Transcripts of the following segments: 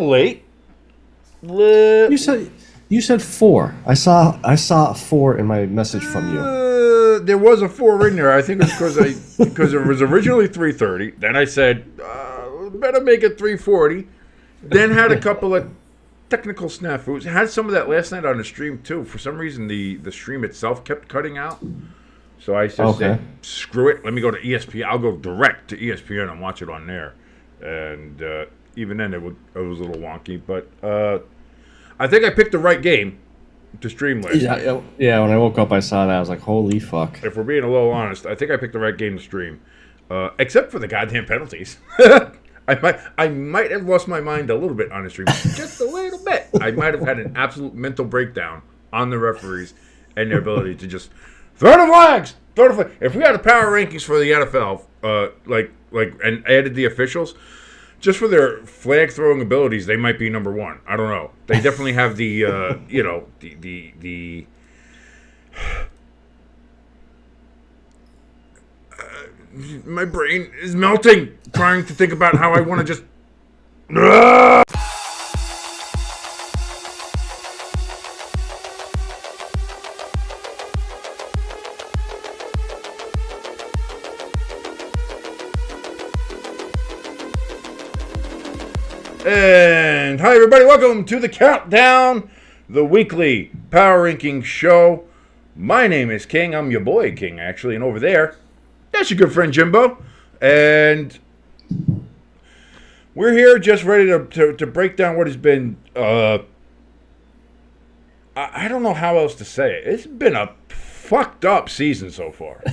little late. You said 4. I saw a 4 in my message from you. There was a 4 in there. I think it's because it was originally 3:30. Then I said, better make it 3:40. Then had a couple of technical snafus. Had some of that last night on the stream too. For some reason, the stream itself kept cutting out. So I just said, screw it. Let me go to ESPN. I'll go direct to ESPN and watch it on there. And even then, it was a little wonky. But I think I picked the right game to stream last night. Yeah, when I woke up, I saw that. I was like, holy fuck. If we're being a little honest, I think I picked the right game to stream. Except for the goddamn penalties. I might have lost my mind a little bit on the stream. Just a little bit. I might have had an absolute mental breakdown on the referees and their ability to just throw the flags. If we had a power rankings for the NFL, and added the officials, just for their flag throwing abilities, they might be number 1. I don't know. They definitely have the my brain is melting trying to think about how I want to just. And hi everybody, welcome to the Countdown, the weekly power ranking show. My name is King. I'm your boy King, actually, and over there, that's your good friend Jimbo. And we're here just ready to break down what has been, I don't know how else to say it. It's been a fucked up season so far.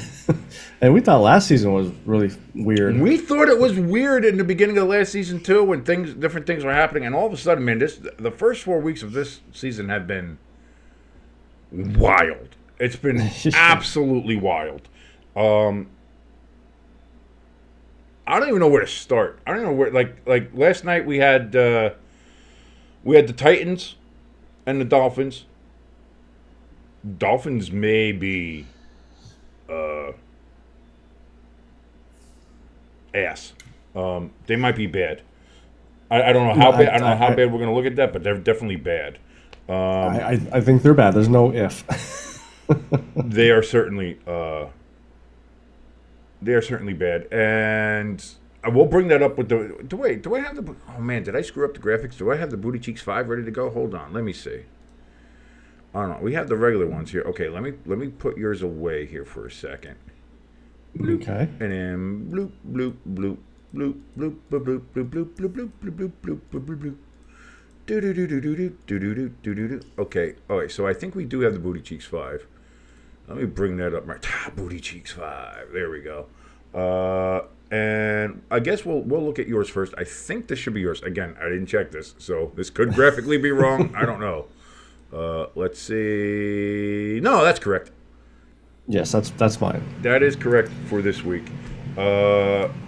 And we thought last season was really weird. We thought it was weird in the beginning of last season too, when different things were happening, and all of a sudden, man, the first 4 weeks of this season have been wild. It's been absolutely wild. I don't even know where to start. I don't know where. Like last night we had the Titans and the Dolphins. Dolphins may be ass. They might be bad. I don't know how bad. I don't know how bad we're gonna look at that, but they're definitely bad. I think they're bad. There's no if. They are certainly. They are certainly bad, and I will bring that up with the. Do I have the? Oh man, did I screw up the graphics? Do I have the Bootycheeks 5 ready to go? Hold on, let me see. I don't know. We have the regular ones here. Okay, let me put yours away here for a second. Bloop. Okay. And then bloop bloop bloop bloop bloop bloop bloop bloop bloop bloop bloop bloop bloop bloop bloop. Do do do do do do do do do do do. Okay. All right. So I think we do have the Bootycheeks 5. Let me bring that up right. Bootycheeks 5. There we go. And I guess we'll look at yours first. I think this should be yours. Again, I didn't check this, so this could graphically be wrong. I don't know. Let's see. No, that's correct. Yes, that's mine. That is correct for this week. I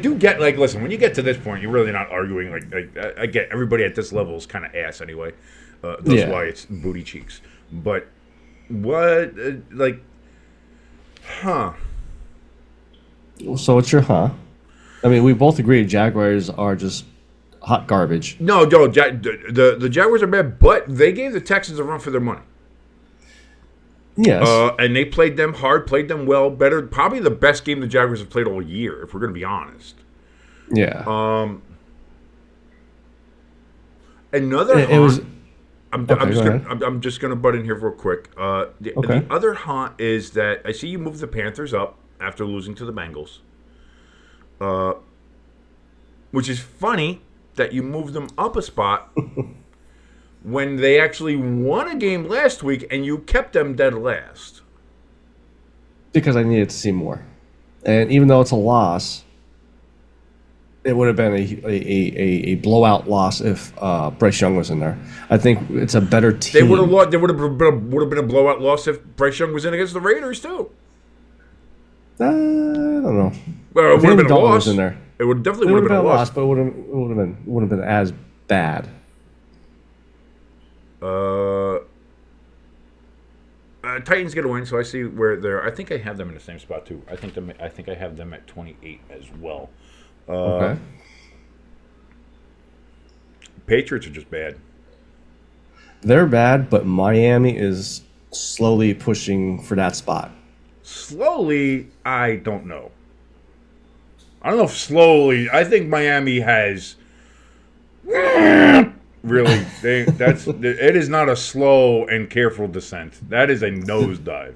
do get, like, listen, when you get to this point, you're really not arguing. Like I get everybody at this level is kind of ass anyway. That's why it's booty cheeks. But what, So what's your I mean, we both agree Jaguars are just hot garbage. No, the Jaguars are bad, but they gave the Texans a run for their money. Yes. And they played them hard, played them well, better. Probably the best game the Jaguars have played all year, if we're going to be honest. Yeah. I'm just going to butt in here real quick. The other haunt is that I see you moved the Panthers up after losing to the Bengals. Which is funny that you moved them up a spot when they actually won a game last week and you kept them dead last. Because I needed to see more. And even though it's a loss, it would have been a blowout loss if Bryce Young was in there. I think it's a better team. They would have lost. There would have been a blowout loss if Bryce Young was in against the Raiders too. I don't know. Well, it would have been a loss. Was in there. It would definitely would have been a loss, but it wouldn't have been as bad. Titans get a win, so I see where they're. I think I have them in the same spot too. I think I have them at 28 as well. Okay. Patriots are just bad. They're bad, but Miami is slowly pushing for that spot. Slowly, I don't know. I don't know if slowly. I think Miami has really. It is not a slow and careful descent. That is a nosedive.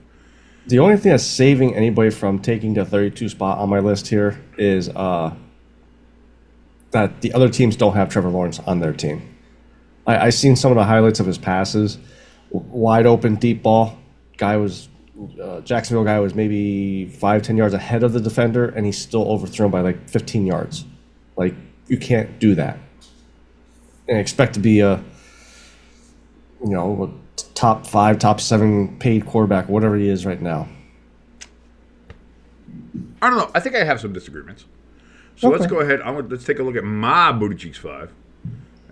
The only thing that's saving anybody from taking the 32 spot on my list here is that the other teams don't have Trevor Lawrence on their team. I seen some of the highlights of his passes, wide open deep ball. Jacksonville guy was maybe 5-10 yards ahead of the defender, and he's still overthrown by like 15 yards. Like, you can't do that and expect to be a top 5, top 7 paid quarterback, whatever he is right now. I don't know. I think I have some disagreements. So let's go ahead. Let's take a look at my Bootycheeks 5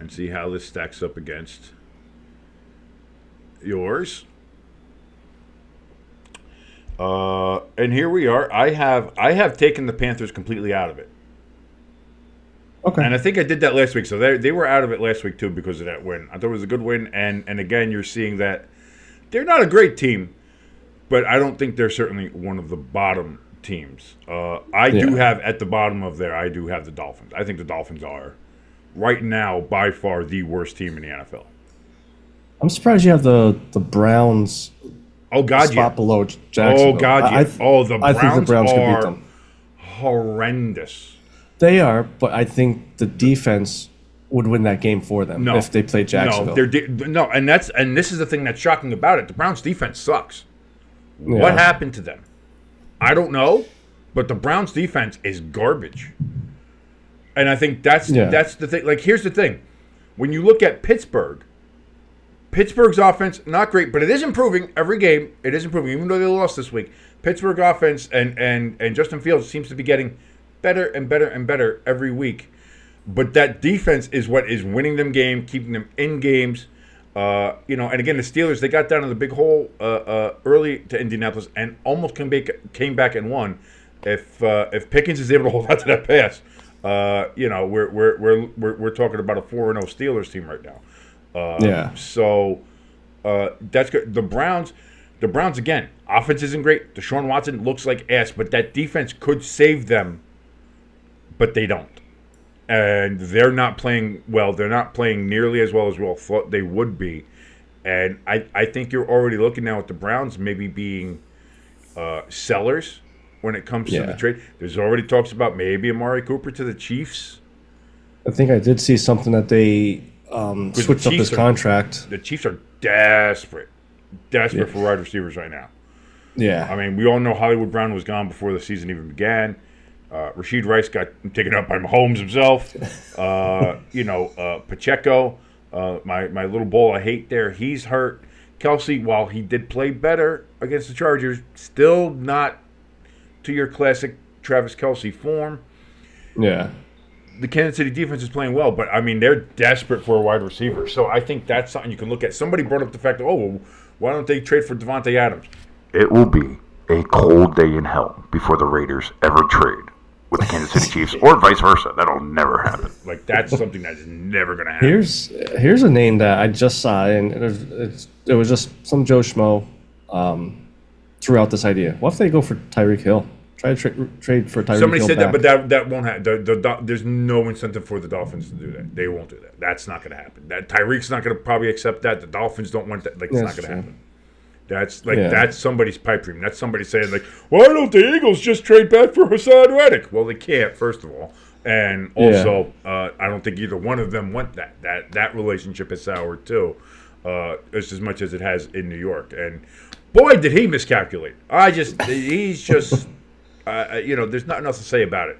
and see how this stacks up against yours. And here we are. I have taken the Panthers completely out of it. Okay. And I think I did that last week. So they were out of it last week too because of that win. I thought it was a good win. And again, you're seeing that they're not a great team, but I don't think they're certainly one of the bottom teams. I do have at the bottom of there. I do have the Dolphins. I think the Dolphins are right now by far the worst team in the NFL. I'm surprised you have the Browns. Oh God, spot below Jacksonville. Oh God, yeah. The Browns, I think the Browns could beat them. Horrendous. They are, but I think the defense would win that game for them if they played Jacksonville. No, and this is the thing that's shocking about it. The Browns' defense sucks. Yeah. What happened to them? I don't know, but the Browns' defense is garbage. And I think that's the thing. Like, here's the thing: when you look at Pittsburgh's offense, not great, but it is improving every game. It is improving, even though they lost this week. Pittsburgh offense and Justin Fields seems to be getting better and better and better every week. But that defense is what is winning them games, keeping them in games. And again, the Steelers, they got down in the big hole early to Indianapolis and almost came back and won. If Pickens is able to hold out to that pass, we're talking about a 4-0 Steelers team right now. So that's good. The Browns again, offense isn't great. Deshaun Watson looks like ass, but that defense could save them, but they don't. And they're not playing well. They're not playing nearly as well as we all thought they would be. And I think you're already looking now at the Browns maybe being sellers when it comes to the trade. There's already talks about maybe Amari Cooper to the Chiefs. I think I did see something that they switched up his contract. The Chiefs are desperate for wide receivers right now. Yeah. I mean, we all know Hollywood Brown was gone before the season even began. Rashid Rice got taken up by Mahomes himself. Pacheco, my little ball of hate there, he's hurt. Kelsey, while he did play better against the Chargers, still not to your classic Travis Kelsey form. Yeah. The Kansas City defense is playing well, but, I mean, they're desperate for a wide receiver. So I think that's something you can look at. Somebody brought up the fact that, why don't they trade for Devontae Adams? It will be a cold day in hell before the Raiders ever trade with the Kansas City Chiefs, or vice versa. That'll never happen. Like, that's something that is never going to happen. Here's a name that I just saw, and it was just some Joe Schmo threw out this idea. What if they go for Tyreek Hill? Try to trade for Tyreek Hill. Somebody said back. that, but that won't happen. There's no incentive for the Dolphins to do that. They won't do that. That's not going to happen. Tyreek's not going to probably accept that. The Dolphins don't want that. Like, it's not going to happen. That's somebody's pipe dream. That's somebody saying, like, why don't the Eagles just trade back for Hassan Reddick? Well, they can't, first of all. And also, I don't think either one of them want that. That relationship is soured, too, just as much as it has in New York. And, boy, did he miscalculate. He's just, there's nothing else to say about it.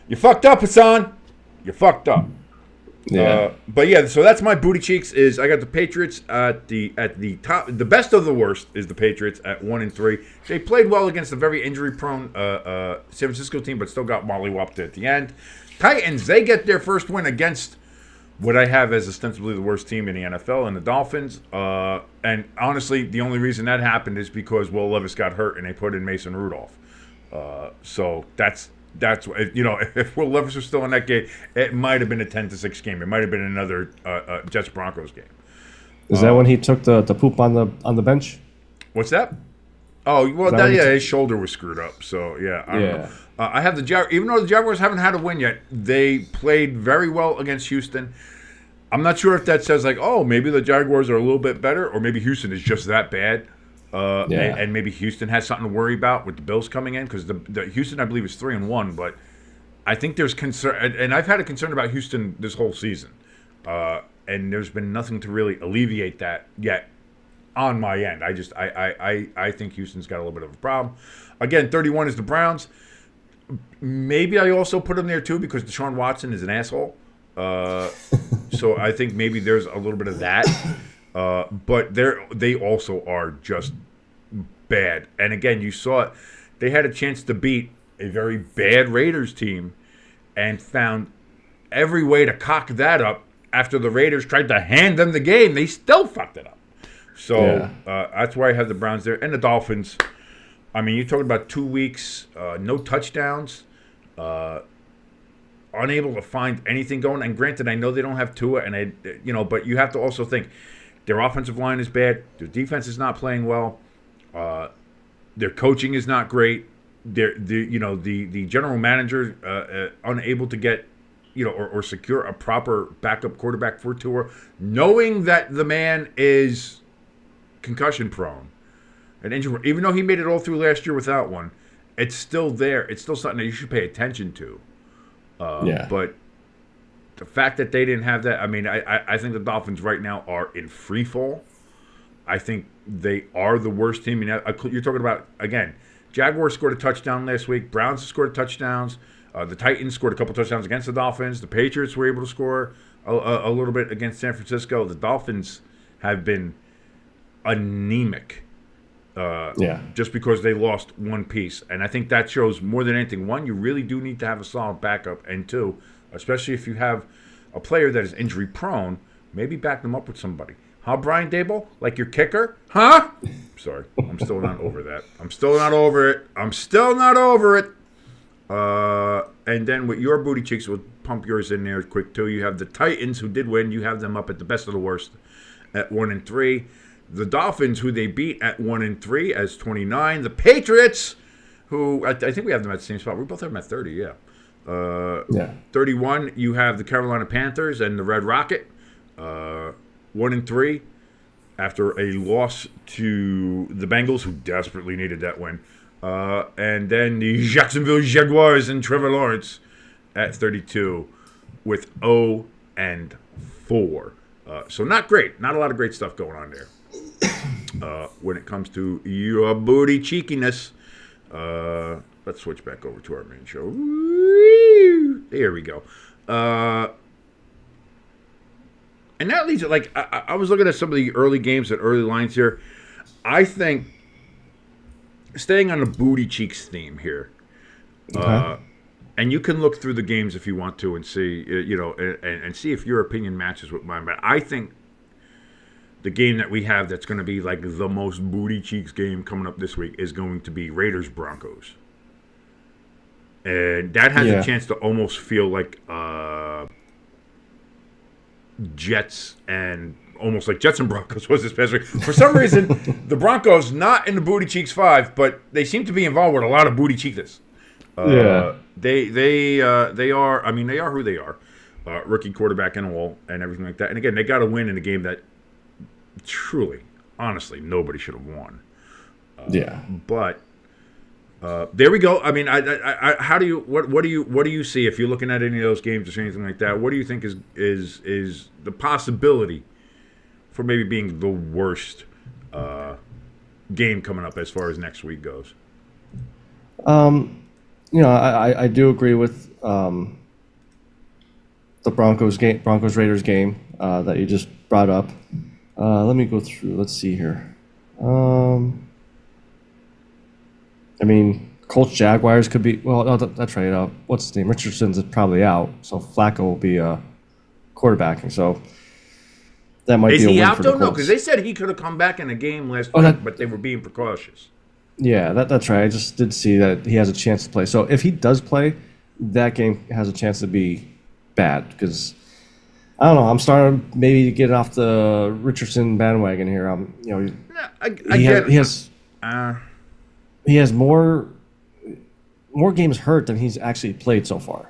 You fucked up, Hassan. You fucked up. Yeah. But yeah, so that's my booty cheeks. Is I got the Patriots at the top. The best of the worst is the Patriots at 1-3. They played well against a very injury-prone San Francisco team, but still got mollywopped at the end. Titans, they get their first win against what I have as ostensibly the worst team in the NFL and the Dolphins. And honestly, the only reason that happened is because Will Levis got hurt and they put in Mason Rudolph. So that's if Will Levis was still in that game, it might have been a 10-6 game. It might have been another Jets Broncos game. Is that when he took the poop on the bench? What's that? Oh well, his shoulder was screwed up. So yeah, I don't know. I have the Jaguars. Even though the Jaguars haven't had a win yet, they played very well against Houston. I'm not sure if that says like, oh, maybe the Jaguars are a little bit better, or maybe Houston is just that bad. And maybe Houston has something to worry about with the Bills coming in, because the Houston, I believe, is 3-1, but I think there's concern, and I've had a concern about Houston this whole season, and there's been nothing to really alleviate that yet on my end. I think Houston's got a little bit of a problem. Again, 31 is the Browns. Maybe I also put them there too because Deshaun Watson is an asshole. So I think maybe there's a little bit of that. But they also are just bad. And again, you saw it. They had a chance to beat a very bad Raiders team and found every way to cock that up. After the Raiders tried to hand them the game, they still fucked it up. So that's why I have the Browns there. And the Dolphins. I mean, you're talking about 2 weeks, no touchdowns, unable to find anything going. And granted, I know they don't have Tua, and but you have to also think their offensive line is bad, their defense is not playing well, their coaching is not great. The general manager unable to get or secure a proper backup quarterback for Tua, knowing that the man is concussion prone. An injury, even though he made it all through last year without one, it's still there. It's still something that you should pay attention to. But the fact that they didn't have that, I mean, I think the Dolphins right now are in free fall. I think they are the worst team. You're talking about, again, Jaguars scored a touchdown last week. Browns scored touchdowns. The Titans scored a couple touchdowns against the Dolphins. The Patriots were able to score a little bit against San Francisco. The Dolphins have been anemic. Just because they lost one piece. And I think that shows more than anything. One, you really do need to have a solid backup. And two, especially if you have a player that is injury prone, maybe back them up with somebody. Huh, Brian Dable? Like your kicker? Huh? Sorry. I'm still not over that. I'm still not over it. And then with your booty cheeks, we'll pump yours in there quick too. You have the Titans, who did win. You have them up at the best of the worst at 1-3. The Dolphins, who they beat at 1-3 as 29. The Patriots, who I think we have them at the same spot. We both have them at 30, 31, you have the Carolina Panthers and the Red Rocket, 1-3 after a loss to the Bengals, who desperately needed that win. And then the Jacksonville Jaguars and Trevor Lawrence at 32 with 0-4. So not great. Not a lot of great stuff going on there. When it comes to your booty cheekiness, let's switch back over to our main show. There we go. And that leads it, like, I was looking at some of the early games and early lines here. I think, staying on the booty cheeks theme here, and you can look through the games if you want to and see, and see if your opinion matches with mine. But I think the game that we have that's going to be like the most booty cheeks game coming up this week is going to be Raiders Broncos, and that has a chance to almost feel like Jets and Broncos was this past week. For some reason, the Broncos not in the Bootycheeks Five, but they seem to be involved with a lot of booty cheekness. They are. I mean, they are who they are. Rookie quarterback and all, and everything like that. And again, they got to win in a game that truly, honestly, nobody should have won. But there we go. I mean, how do you what do you see if you're looking at any of those games or anything like that? What do you think is the possibility for maybe being the worst game coming up as far as next week goes? I do agree with the Broncos Raiders game that you just brought up. Let me go through. Let's see here. I mean, Colts Jaguars could be. Well, no, that's right. What's his name? Richardson's probably out, so Flacco will be quarterbacking. So that might Is be a he win out for though? the No, Colts. because they said he could have come back in a game last Oh, week, that- but they were being precautious. Yeah, that's right. I just did see that he has a chance to play. So if he does play, that game has a chance to be bad because I don't know. I'm starting maybe to get off the Richardson bandwagon here. Yeah, I He get has, it. he has more games hurt than he's actually played so far.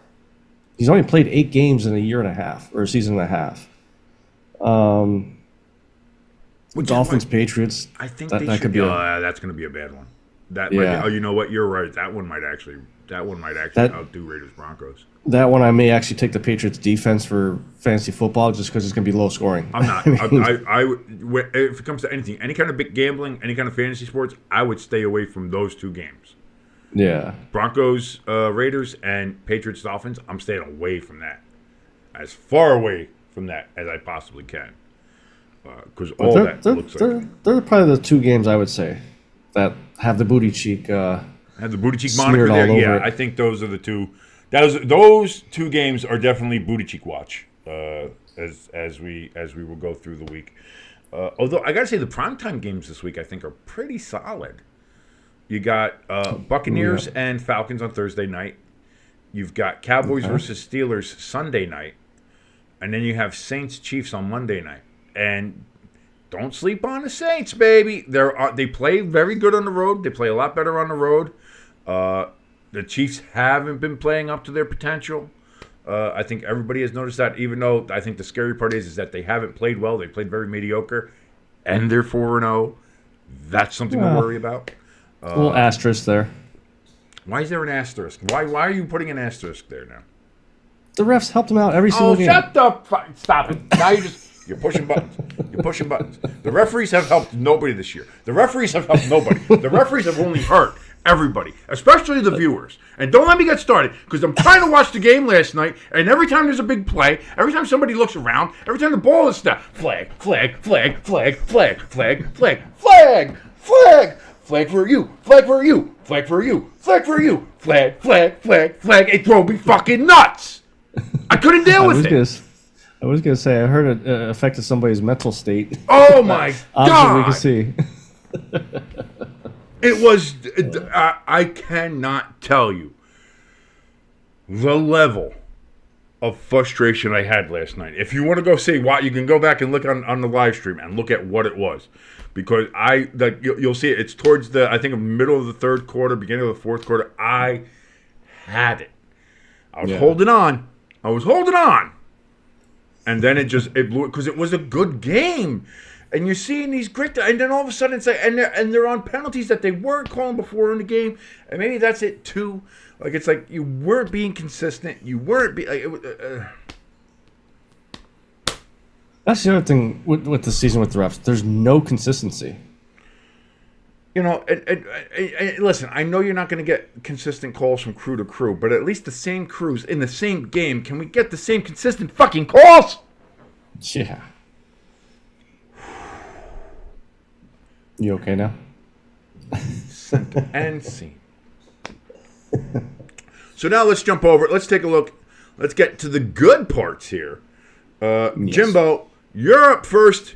He's only played 8 games in a year and a half or a season and a half. Which is Dolphins, why Patriots. I think that they could should be. that's going to be a bad one. That might Yeah. be, oh, you know what? You're right. That one might actually That- outdo Raiders Broncos. That one I may actually take the Patriots defense for fantasy football just because it's going to be low scoring. I'm not. If it comes to anything, any kind of big gambling, any kind of fantasy sports, I would stay away from those 2 games. Yeah. Broncos, Raiders, and Patriots, Dolphins. I'm staying away from that, as far away from that as I possibly can, because all that looks like. They're probably the 2 games I would say that have the booty cheek. Have the booty cheek Smeared moniker there. all over Yeah, it. I think those are the 2. Those 2 games are definitely booty cheek watch. As we will go through the week. Although I gotta say the primetime games this week I think are pretty solid. You got Buccaneers and Falcons on Thursday night. You've got Cowboys versus Steelers Sunday night, and then you have Saints Chiefs on Monday night. And don't sleep on the Saints, baby. They play very good on the road. They play a lot better on the road. The Chiefs haven't been playing up to their potential. I think everybody has noticed that, even though I think the scary part is that they haven't played well. They played very mediocre, and they're 4-0. That's something to worry about. A little asterisk there. Why is there an asterisk? Why are you putting an asterisk there now? The refs helped him out every single Oh, game. shut the stop it. Now you're pushing buttons. You're pushing buttons. The referees have helped nobody this year. The referees have helped nobody. The referees have only hurt everybody, especially the viewers. And don't let me get started, because I'm trying to watch the game last night, and every time there's a big play, every time somebody looks around, every time the ball is snapped, flag, flag, flag, flag, flag, flag, flag, flag, flag, flag for you, flag for you, flag for you, flag for you, flag, flag, flag, flag. It drove me fucking nuts. I couldn't deal with it. I was gonna say I heard it affected somebody's mental state. Oh my Obviously, we God. can see. It was, I cannot tell you the level of frustration I had last night. If you want to go see what, you can go back and look on the live stream and look at what it was. Because you'll see it. It's towards the, I think, middle of the 3rd quarter, beginning of the 4th quarter. I had it. I was holding on. And then it blew it, because it was a good game. And you're seeing these great, and then all of a sudden it's like, and they're on penalties that they weren't calling before in the game, and maybe that's it too. Like, it's like you weren't being consistent. You weren't That's the other thing with the season with the refs. There's no consistency. You know, and listen, I know you're not going to get consistent calls from crew to crew, but at least the same crews in the same game, can we get the same consistent fucking calls? Yeah. You okay now? Sent and seen. So now let's jump over. Let's take a look. Let's get to the good parts here. Jimbo, you're up first.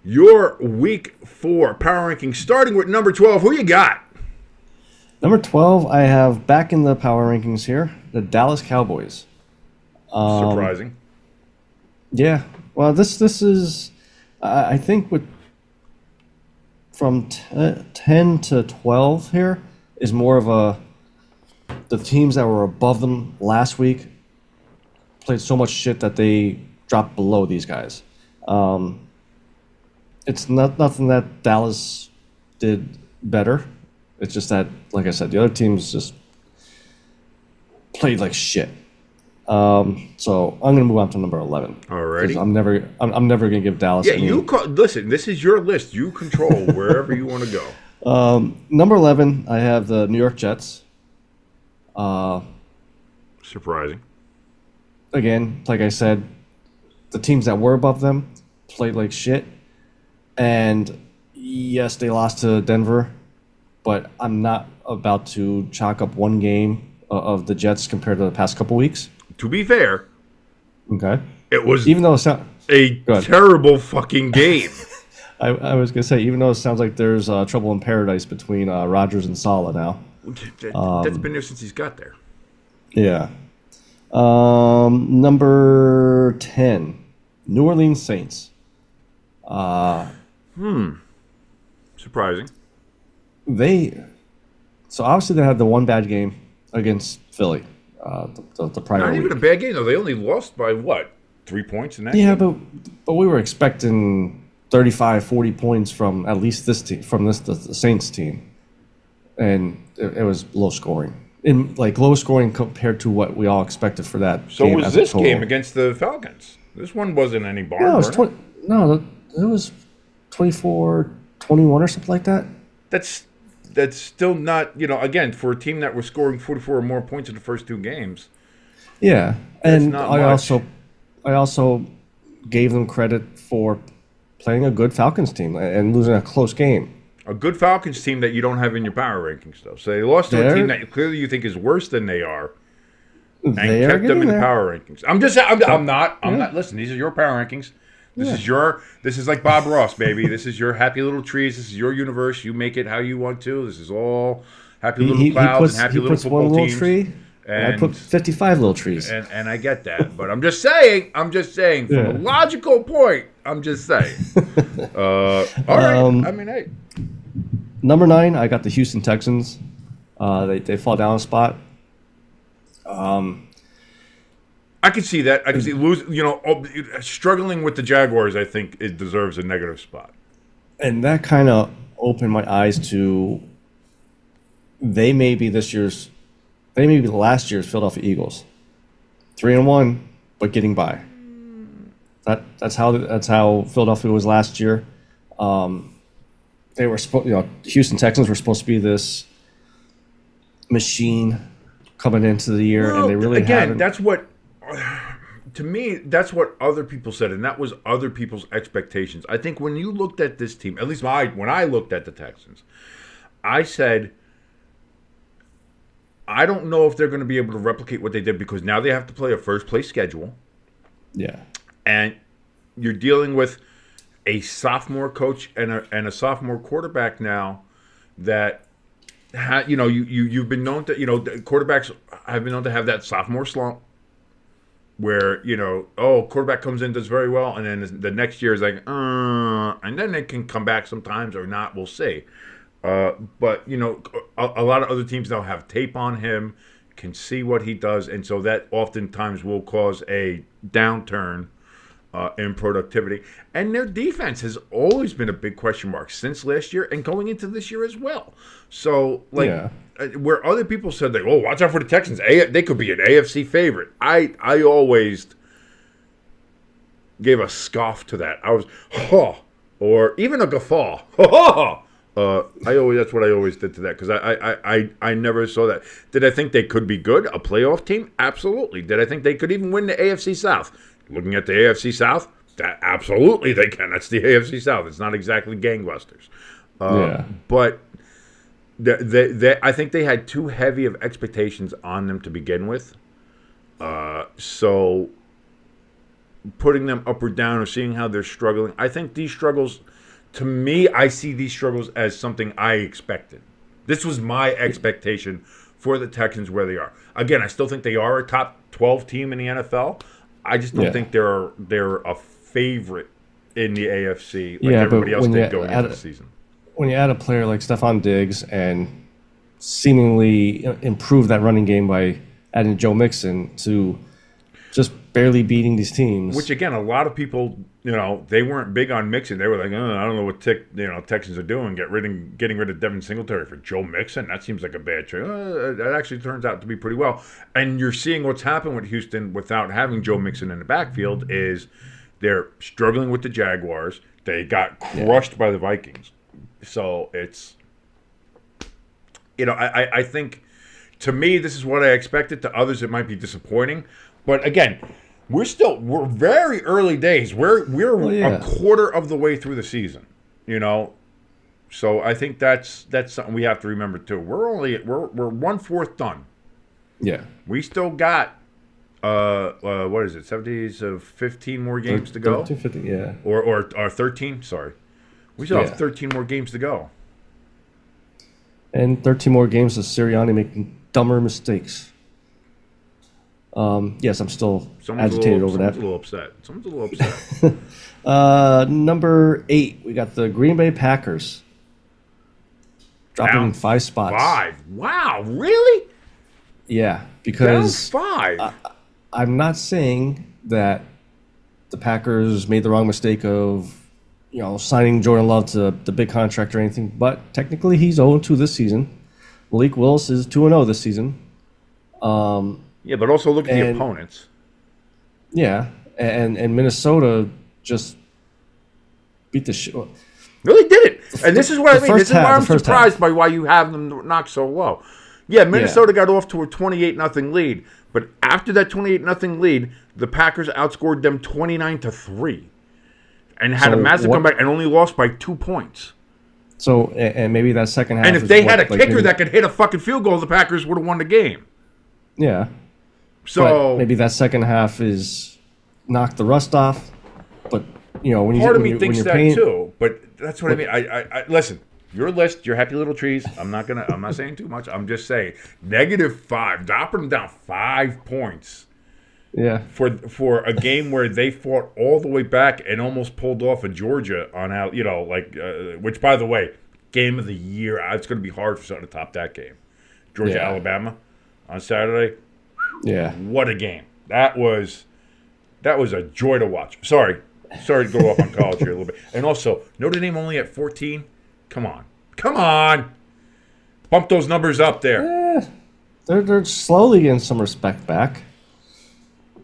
Your week 4 power ranking, starting with number 12. Who you got? Number 12, I have back in the power rankings here, the Dallas Cowboys. Surprising. Yeah. Well, this is, I think, from 10 to 12 here is more of the teams that were above them last week played so much shit that they dropped below these guys. It's nothing that Dallas did better. It's just that, like I said, the other teams just played like shit. So I'm gonna move on to number 11. Alrighty. I'm never gonna give Dallas. Yeah, any... listen. This is your list. You control wherever you want to go. Number 11, I have the New York Jets. Surprising. Again, like I said, the teams that were above them played like shit. And yes, they lost to Denver, but I'm not about to chalk up one game of the Jets compared to the past couple weeks. To be fair, Okay. It was Even though it sounds, a Go ahead. terrible fucking game. I was gonna say, even though it sounds like there's trouble in paradise between Rodgers and Saleh now. That's been there since he's got there. Yeah. Number 10, New Orleans Saints. Surprising. So obviously they had the one bad game against Philly, the prior Not week. even a bad game though. They only lost by what? 3 points in that Yeah, game? but we were expecting 35, 40 points from at least this team, from the Saints team, and it was low scoring. Low scoring compared to what we all expected for that. So game was as a this total. game against the Falcons? This one wasn't any barn No, it was burner. it was 24-21 or something like that. That's still not, again, for a team that was scoring 44 or more points in the first 2 games. Yeah, and not I much. also gave them credit for playing a good Falcons team and losing a close game. A good Falcons team that you don't have in your power rankings, though. So they lost to a team that clearly you think is worse than they are, and They are kept them getting in the there. power rankings. I'm not. Listen, these are your power rankings. This is like Bob Ross, baby. This is your happy little trees. This is your universe. You make it how you want to. This is all happy little clouds and happy he little puts one football little teams. tree, and I put 55 little trees. And I get that, but I'm just saying, from a logical point, I'm just saying. All right. I mean, hey. Number 9, I got the Houston Texans. They fall down a spot. I can see that. I can see struggling with the Jaguars. I think it deserves a negative spot. And that kind of opened my eyes to they may be last year's Philadelphia Eagles. 3-1, but getting by. That's how Philadelphia was last year. They were Houston Texans were supposed to be this machine coming into the year, and they really haven't. That's what. To me, that's what other people said, and that was other people's expectations. I think when you looked at this team, at least when I looked at the Texans, I said, I don't know if they're going to be able to replicate what they did because now they have to play a first-place schedule. Yeah. And you're dealing with a sophomore coach and a sophomore quarterback now that you've been known to quarterbacks have been known to have that sophomore slump where quarterback comes in, does very well, and then the next year is like and then they can come back sometimes or not, we'll see. But a lot of other teams now have tape on him, can see what he does, and so that oftentimes will cause a downturn in productivity. And their defense has always been a big question mark since last year and going into this year as well. So, where other people said, watch out for the Texans. They could be an AFC favorite. I always gave a scoff to that. I was, or even a guffaw. That's what I always did to that because I never saw that. Did I think they could be good, a playoff team? Absolutely. Did I think they could even win the AFC South? Looking at the AFC South, that absolutely they can. That's the AFC South. It's not exactly gangbusters. But I think they had too heavy of expectations on them to begin with. So putting them up or down or seeing how they're struggling, I think these struggles, to me, I see these struggles as something I expected. This was my expectation for the Texans where they are. Again, I still think they are a top 12 team in the NFL. I just don't think they're a favorite in the AFC like everybody else did going into the season. When you add a player like Stephon Diggs and seemingly improve that running game by adding Joe Mixon to just barely beating these teams. Which, again, a lot of people, they weren't big on Mixon. They were like, I don't know what Texans are doing, getting rid of Devin Singletary for Joe Mixon. That seems like a bad trade. That actually turns out to be pretty well. And you're seeing what's happened with Houston without having Joe Mixon in the backfield is they're struggling with the Jaguars. They got crushed by the Vikings. So it's, I think, to me, this is what I expected. To others, it might be disappointing. But again, we're very early days. We're a quarter of the way through the season, So I think that's something we have to remember too. We're 1/4 done. Yeah. We still got What is it? 70s of 15 more games to go, 13, 15, yeah. or 13. Sorry, we still Yeah. have 13 more games to go. And 13 more games of Sirianni making dumber mistakes. Yes, I'm still agitated over that. Someone's a little upset. Number 8, we got the Green Bay Packers. Dropping Down 5 spots. 5. Wow, really? Yeah, Down because 5. I'm not saying that the Packers made the wrong mistake of, signing Jordan Love to the big contract or anything, but technically he's 0-2 this season. Malik Willis is 2-0 this season. Yeah, but also look at the and- opponents. Yeah, and Minnesota just beat the shit. Really did it. And this is what I mean. first This is why half- I'm the first surprised half. by why you have them knocked so low. Yeah, Minnesota got off to a 28-0 lead, but after that 28-0 lead, the Packers outscored them 29-3, and had a So massive what- comeback and only lost by 2 points. So, and maybe that second half. And if is they what, had a like, kicker maybe- that could hit a fucking field goal, the Packers would have won the game. Yeah. So But maybe that second half is knocked the rust off. But when you part of when me you're, thinks when that you're paying, too. But that's what I mean. I listen. Your list, your happy little trees. I'm not saying too much. I'm just saying -5, dropping them down 5 points Yeah. for a game where they fought all the way back and almost pulled off a Georgia on out. Which by the way, game of the year. It's going to be hard for something to top that game. Georgia Yeah. Alabama on Saturday. Yeah. What a game! That was a joy to watch. Sorry to go off on college here a little bit. And also, Notre Dame only at 14. Come on, bump those numbers up there. They're slowly getting some respect back.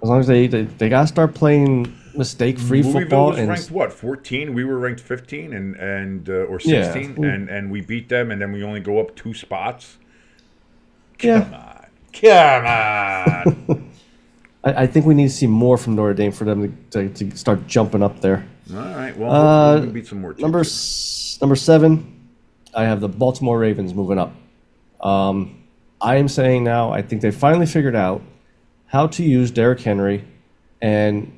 As long as they gotta start playing mistake-free Louisville football was and ranked what 14? We were ranked 15 and or 16, Yeah. and we beat them, and then we only go up 2 spots. yeah. Come on. I think we need to see more from Notre Dame for them to start jumping up there. All right. Well, we can beat some more teams. Number 7, I have the Baltimore Ravens moving up. I am saying now, I think they finally figured out how to use Derrick Henry and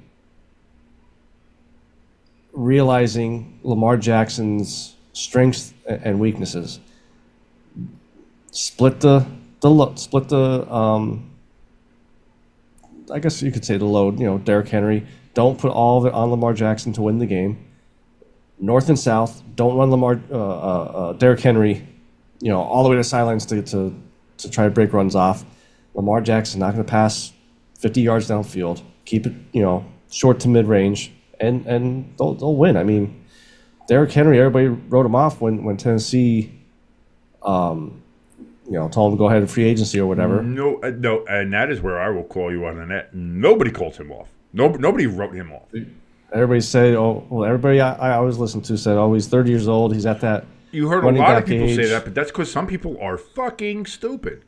realizing Lamar Jackson's strengths and weaknesses. Split the I guess you could say the load. Derrick Henry. Don't put all of it on Lamar Jackson to win the game. North and South. Don't run Derrick Henry, all the way to the sidelines to try to break runs off. Lamar Jackson not going to pass 50 yards downfield. Keep it, short to mid range, and they'll win. I mean, Derrick Henry. Everybody wrote him off when Tennessee, told him to go ahead and free agency or whatever. No, and that is where I will call you on the net. Nobody called him off. Nobody wrote him off. Everybody said, everybody I always listened to said, he's 30 years old. He's at that. You heard a running lot of back people say age. that, but that's because some people are fucking stupid.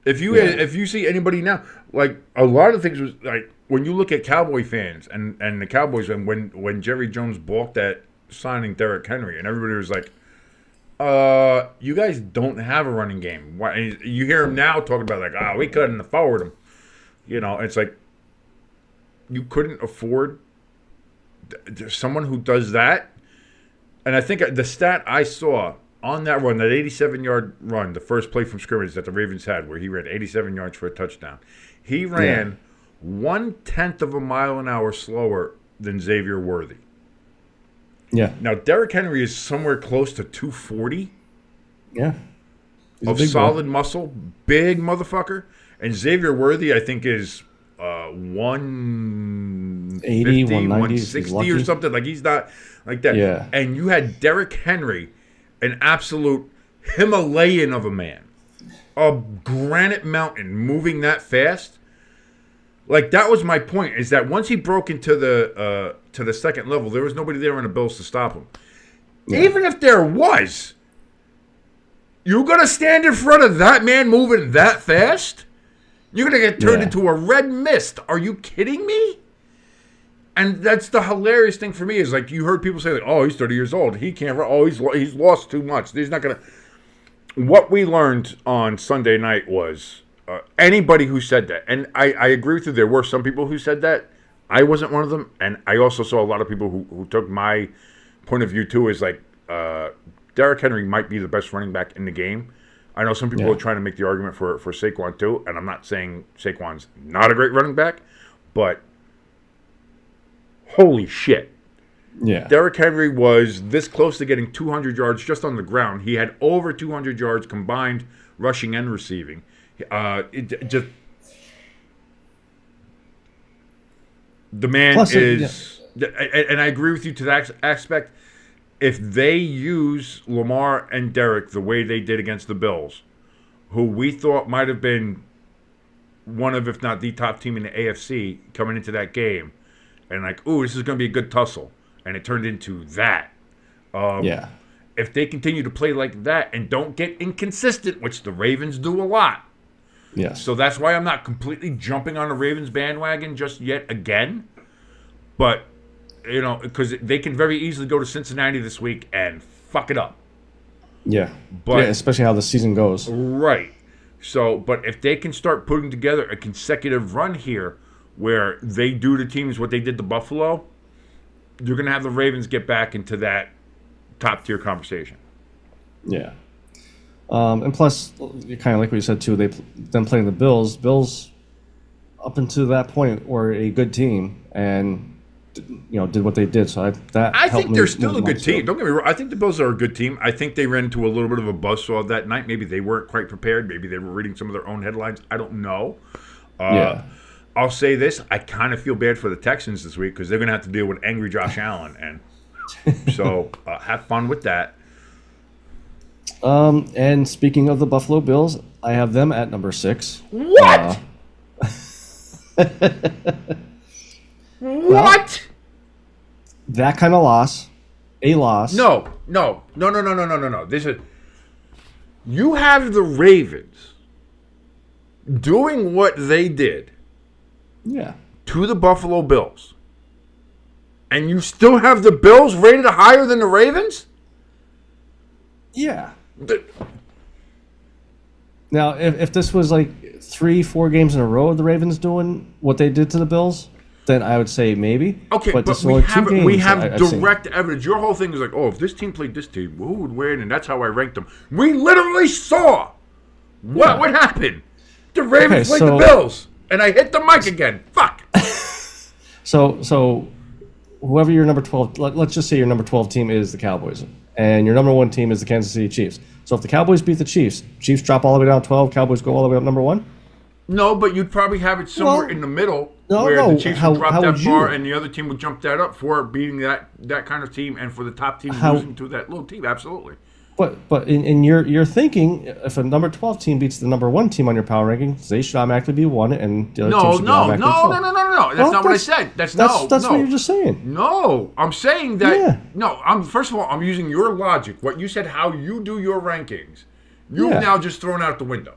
If you see anybody now, like a lot of things was like when you look at Cowboy fans and the Cowboys, and when Jerry Jones balked at signing Derrick Henry, and everybody was like, you guys don't have a running game. Why? You hear him now talking about like, we couldn't afford him. It's like you couldn't afford someone who does that. And I think the stat I saw on that run, that 87-yard run, the first play from scrimmage that the Ravens had, where he ran 87 yards for a touchdown, he ran 1/10 of a mile an hour slower than Xavier Worthy. Yeah. Now, Derrick Henry is somewhere close to 240 Yeah. He's a of big boy. solid muscle, big motherfucker. And Xavier Worthy, I think, is 180, 190, 160 if he's or lucky. something. Like, he's not like that. Yeah. And you had Derrick Henry, an absolute Himalayan of a man, a granite mountain, moving that fast. Like, that was my point, is that once he broke into the second level, there was nobody there on the Bills to stop him. Yeah. Even if there was, you're going to stand in front of that man moving that fast? You're going to get turned Yeah. into a red mist. Are you kidding me? And that's the hilarious thing for me, is like, you heard people say, like, he's 30 years old. He can't run. He's lost too much. He's not going to. What we learned on Sunday night was anybody who said that, and I agree with you, there were some people who said that. I wasn't one of them, and I also saw a lot of people who took my point of view too as like Derrick Henry might be the best running back in the game. I know some people are trying to make the argument for Saquon too, and I'm not saying Saquon's not a great running back, but holy shit. Yeah. Derrick Henry was this close to getting 200 yards just on the ground. He had over 200 yards combined rushing and receiving. The man is, and I agree with you to that aspect. If they use Lamar and Derrick the way they did against the Bills, who we thought might have been one of, if not the top team in the AFC coming into that game, and like, ooh, this is going to be a good tussle, and it turned into that. If they continue to play like that and don't get inconsistent, which the Ravens do a lot. Yes. So that's why I'm not completely jumping on the Ravens bandwagon just yet again. But, you know, because they can very easily go to Cincinnati this week and fuck it up. Yeah. But, yeah, especially how the season goes. Right. So, but if they can start putting together a consecutive run here where they do to teams what they did to Buffalo, you're going to have the Ravens get back into that top-tier conversation. Yeah. And plus, kind of like what you said, too, them playing the Bills. Bills, up until that point, were a good team and, you know, did what they did. So I think they're still a good team. Don't get me wrong. I think the Bills are a good team. I think they ran into a little bit of a buzzsaw that night. Maybe they weren't quite prepared. Maybe they were reading some of their own headlines. I don't know. I'll say this. I kind of feel bad for the Texans this week because they're going to have to deal with angry Josh Allen. And so have fun with that. And speaking of the Buffalo Bills, I have them at number 6. What? What? That kind of loss. A loss. No. This is, you have the Ravens doing what they did to the Buffalo Bills. And you still have the Bills rated higher than the Ravens? Yeah. Now, if this was like 3-4 games in a row of the Ravens doing what they did to the Bills, then I would say maybe. Okay, but we have direct evidence. Your whole thing is like, oh, if this team played this team, who would win? And that's how I ranked them. We literally saw what would happen. The Ravens played the Bills, and I hit the mic again. Fuck. So whoever your number 12, let's just say your number 12 team is the Cowboys, and your number 1 team is the Kansas City Chiefs. So if the Cowboys beat the Chiefs drop all the way down 12, Cowboys go all the way up number 1? No, but you'd probably have it somewhere in the middle where the Chiefs would drop that far and the other team would jump that up for beating that kind of team and for the top team losing to that little team. Absolutely. But in your thinking, if a number 12 team beats the number 1 team on your power rankings, they should automatically be 1, and the other team should be automatically 12. No. That's not what I said. That's what you're just saying. No, I'm saying that. Yeah. No, first of all, I'm using your logic. What you said, how you do your rankings, you've now just thrown out the window.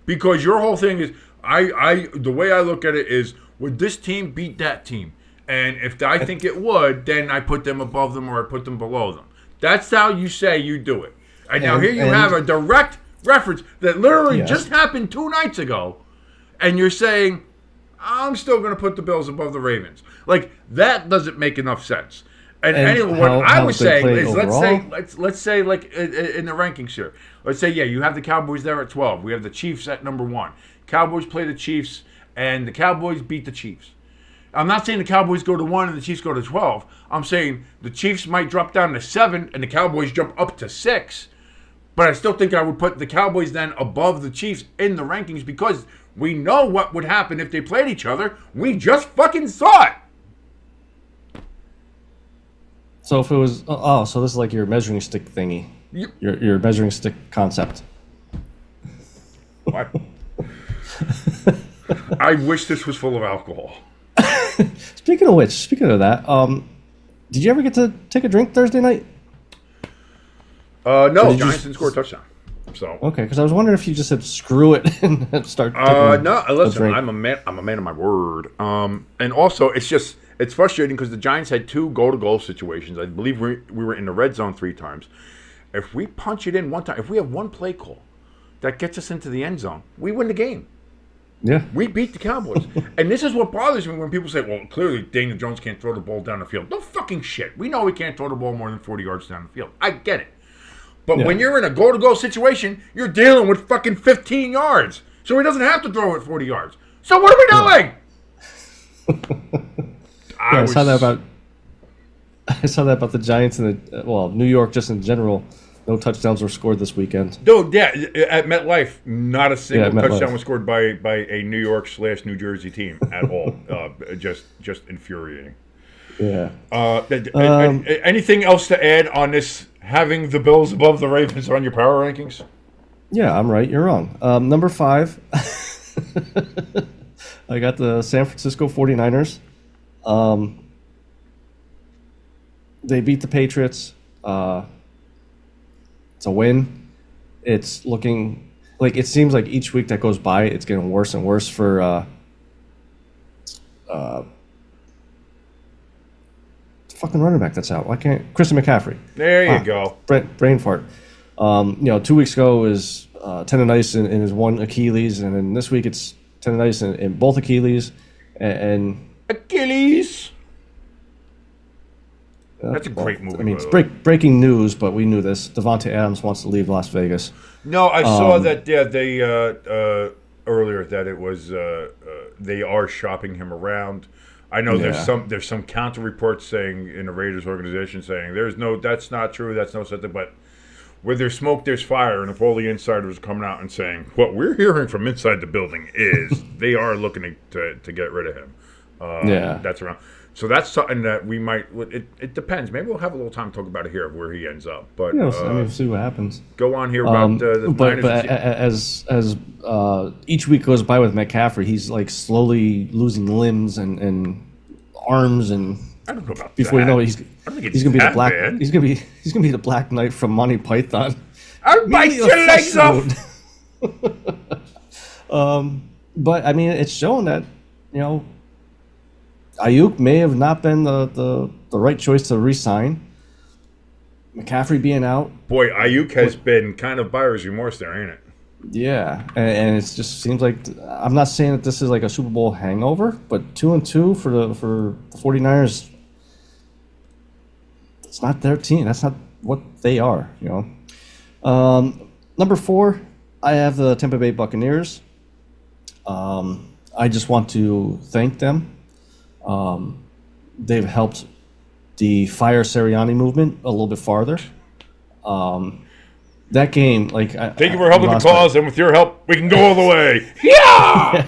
Because your whole thing is, the way I look at it is, would this team beat that team? And if I think it would, then I put them above them or I put them below them. That's how you say you do it. And now here you have a direct reference that literally just happened 2 nights ago, and you're saying, I'm still going to put the Bills above the Ravens. Like, that doesn't make enough sense. And anyway, what I was saying is, let's say like in the rankings here, let's say you have the Cowboys there at 12. We have the Chiefs at number 1. Cowboys play the Chiefs, and the Cowboys beat the Chiefs. I'm not saying the Cowboys go to 1 and the Chiefs go to 12. I'm saying the Chiefs might drop down to 7 and the Cowboys jump up to 6. But I still think I would put the Cowboys then above the Chiefs in the rankings because we know what would happen if they played each other. We just fucking saw it. So if it was, so this is like your measuring stick thingy, your measuring stick concept. What? I wish this was full of alcohol. Speaking of that, did you ever get to take a drink Thursday night? No, Giants didn't score a touchdown. So okay, because I was wondering if you just said screw it and start. No, listen, I'm a man of my word. And also it's frustrating because the Giants had 2 goal-to-goal situations. I believe we were in the red zone 3 times. If we punch it in one time, if we have one play call that gets us into the end zone, we win the game. Yeah. We beat the Cowboys. And this is what bothers me when people say, well, clearly Daniel Jones can't throw the ball down the field. No fucking shit. We know he can't throw the ball more than 40 yards down the field. I get it. But when you're in a goal-to-goal situation, you're dealing with fucking 15 yards. So he doesn't have to throw it 40 yards. So what are we doing? I saw that about the Giants and New York just in general. No touchdowns were scored this weekend. Dude, yeah, at MetLife, not a single touchdown MetLife was scored by a New York/New Jersey team at all. Just infuriating. Yeah. Anything else to add on this? Having the Bills above the Ravens on your power rankings? Yeah, I'm right. You're wrong. Number 5, I got the San Francisco 49ers. They beat the Patriots. It's a win. It's looking like it seems like each week that goes by, it's getting worse and worse for fucking running back that's out. Why can't Christian McCaffrey? There you go. Brain fart. 2 weeks ago is tendonitis in his one Achilles, and then this week it's tendonitis in both Achilles. And Achilles. That's a great movie. I mean, it's breaking news, but we knew this. Devontae Adams wants to leave Las Vegas. No, I saw that. Yeah, they earlier that it was they are shopping him around. I know there's some counter reports saying in the Raiders organization saying that's not true, that's no such thing. But where there's smoke, there's fire, and if all the insiders are coming out and saying what we're hearing from inside the building is they are looking to get rid of him. That's around. So that's something that we might. It depends. Maybe we'll have a little time to talk about it here of where he ends up. But we'll see what happens. Go on here about the Niners. But as each week goes by with McCaffrey, he's like slowly losing limbs and arms, and I don't know about before that. you know it, he's gonna be the black. Bad. He's gonna be the Black Knight from Monty Python. I'll bite your legs off. But I mean, it's showing that Ayuk may have not been the right choice to re-sign. McCaffrey being out. Boy, Ayuk has been kind of buyer's remorse there, ain't it? Yeah, and it just seems like I'm not saying that this is like a Super Bowl hangover, but 2-2 for the 49ers. It's not their team. That's not what they are. Number 4, I have the Tampa Bay Buccaneers. I just want to thank them. They've helped the Fire Sirianni movement a little bit farther. That game, thank you for helping the cause, and with your help, we can go all the way. Yeah.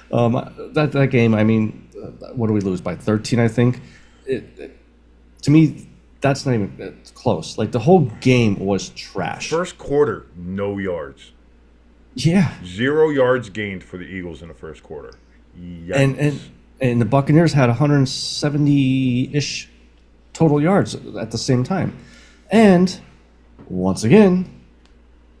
That game, I mean, what do we lose by 13? I think. To me, that's not even close. Like the whole game was trash. First quarter, no yards. Yeah. 0 yards gained for the Eagles in the first quarter. Yikes. And the Buccaneers had 170-ish total yards at the same time. And once again,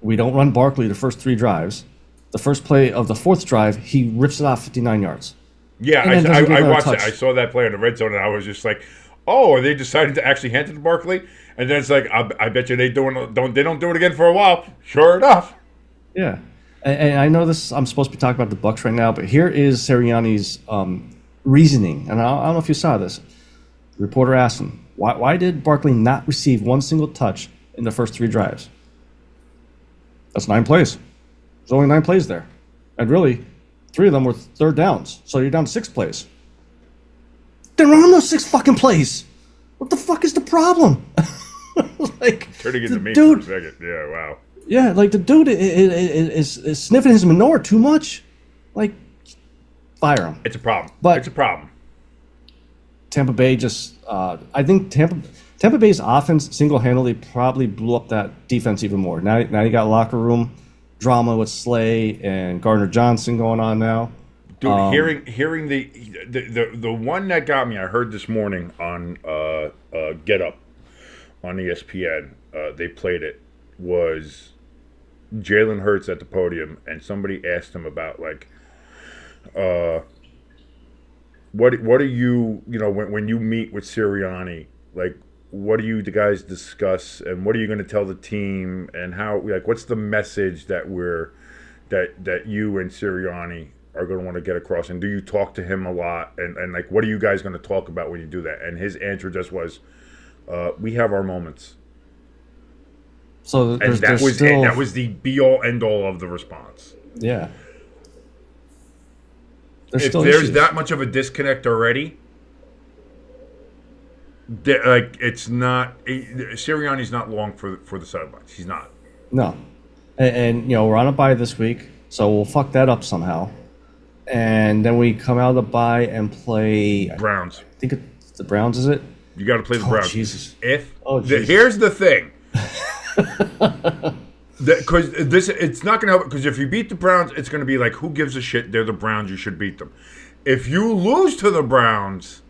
we don't run Barkley the first 3 drives. The first play of the 4th drive, he rips it off 59 yards. Yeah, I watched it. I saw that play in the red zone, and I was just like, oh, are they deciding to actually hand it to Barkley? And then it's like, I bet you they don't do it again for a while. Sure enough. Yeah. And I know this. I'm supposed to be talking about the Bucs right now, but here is Sirianni's reasoning. And I don't know if you saw this. The reporter asked him, why did Barkley not receive one single touch in the first 3 drives? That's 9 plays. There's only 9 plays there. And really, 3 of them were third downs. So you're down 6 plays. Then run those 6 fucking plays. What the fuck is the problem? Turning into me for a second. Yeah, wow. Yeah, like the dude is sniffing his manure too much. Like, fire him. It's a problem. But it's a problem. Tampa Bay just, I think Tampa Bay's offense single-handedly probably blew up that defense even more. Now you got locker room drama with Slay and Gardner Johnson going on now. Dude, hearing the one that got me, I heard this morning on Get Up on ESPN. They played it. Was Jalen Hurts at the podium, and somebody asked him about what are you when you meet with Sirianni, like what do you guys discuss, and what are you going to tell the team, and how, like, what's the message that you and Sirianni are going to want to get across? And do you talk to him a lot? And like, what are you guys going to talk about when you do that? And his answer just was, we have our moments. So And that was the be all end all of the response. Yeah. If there's that much of a disconnect already, like, it's not, Sirianni's not long for the sidelines. He's not. No. And we're on a bye this week, so we'll fuck that up somehow. And then we come out of the bye and play Browns. I think it's the Browns, is it? You got to play the Browns. Jesus. Here's the thing. Because it's not going to help. Because if you beat the Browns, it's going to be like, who gives a shit? They're the Browns. You should beat them. If you lose to the Browns,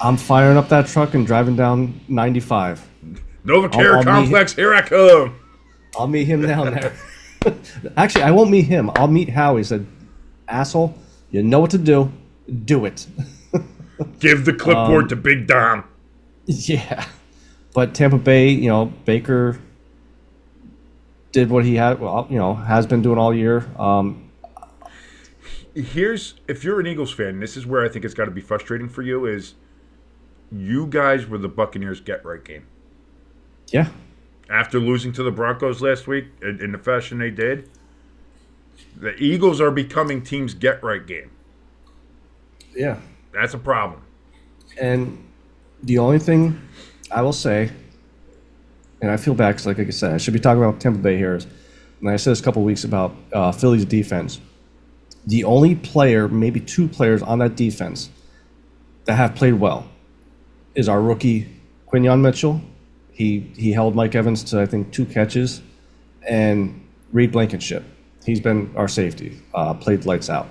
I'm firing up that truck and driving down 95. NovaCare Complex, here I come. I'll meet him down there. Actually, I won't meet him. I'll meet Howie. He said, asshole, you know what to do. Do it. Give the clipboard to Big Dom. Yeah. But Tampa Bay, Baker did what he had, has been doing all year. If you're an Eagles fan, this is where I think it's got to be frustrating for you, is you guys were the Buccaneers get-right game. Yeah. After losing to the Broncos last week in the fashion they did, the Eagles are becoming teams get-right game. Yeah. That's a problem. And the only thing I will say, and I feel bad because, like I said, I should be talking about Tampa Bay here, and I said this a couple of weeks about Philly's defense. The only player, maybe two players on that defense that have played well is our rookie Quinyon Mitchell. He held Mike Evans to, I think, 2 catches, and Reed Blankenship. He's been our safety, played lights out.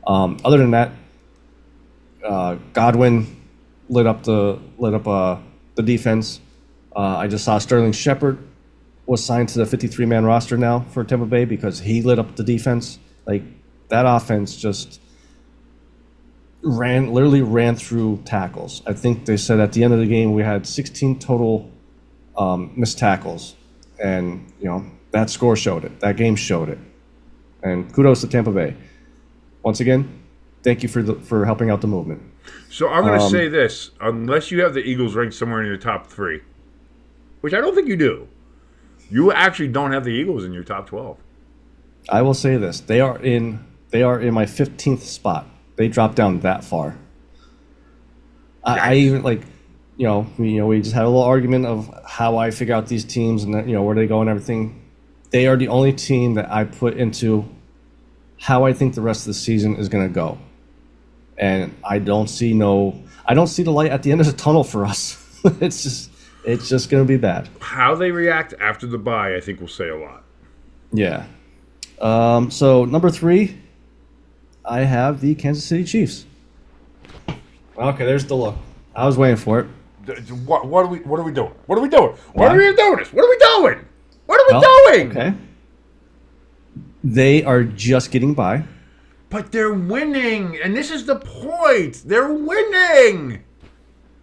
Other than that, Godwin lit up the defense. I just saw Sterling Shepard was signed to the 53-man roster now for Tampa Bay because he lit up the defense. Like, that offense just literally ran through tackles. I think they said at the end of the game we had 16 total missed tackles, and that score showed it. That game showed it. And kudos to Tampa Bay. Once again, thank you for helping out the movement. So I'm going to say this: unless you have the Eagles ranked somewhere in your top 3, which I don't think you do, you actually don't have the Eagles in your top 12. I will say this: they are in my 15th spot. They dropped down that far. I even we just had a little argument of how I figure out these teams and where they go and everything. They are the only team that I put into how I think the rest of the season is going to go, and I don't see the light at the end of the tunnel for us. It's just going to be bad. How they react after the bye, I think, will say a lot. Yeah. So number 3, I have the Kansas City Chiefs. Okay, there's the look. I was waiting for it. What are we doing? What are we doing? What are we doing? What are we doing? What are we doing? Okay. They are just getting by. But they're winning, and this is the point. They're winning.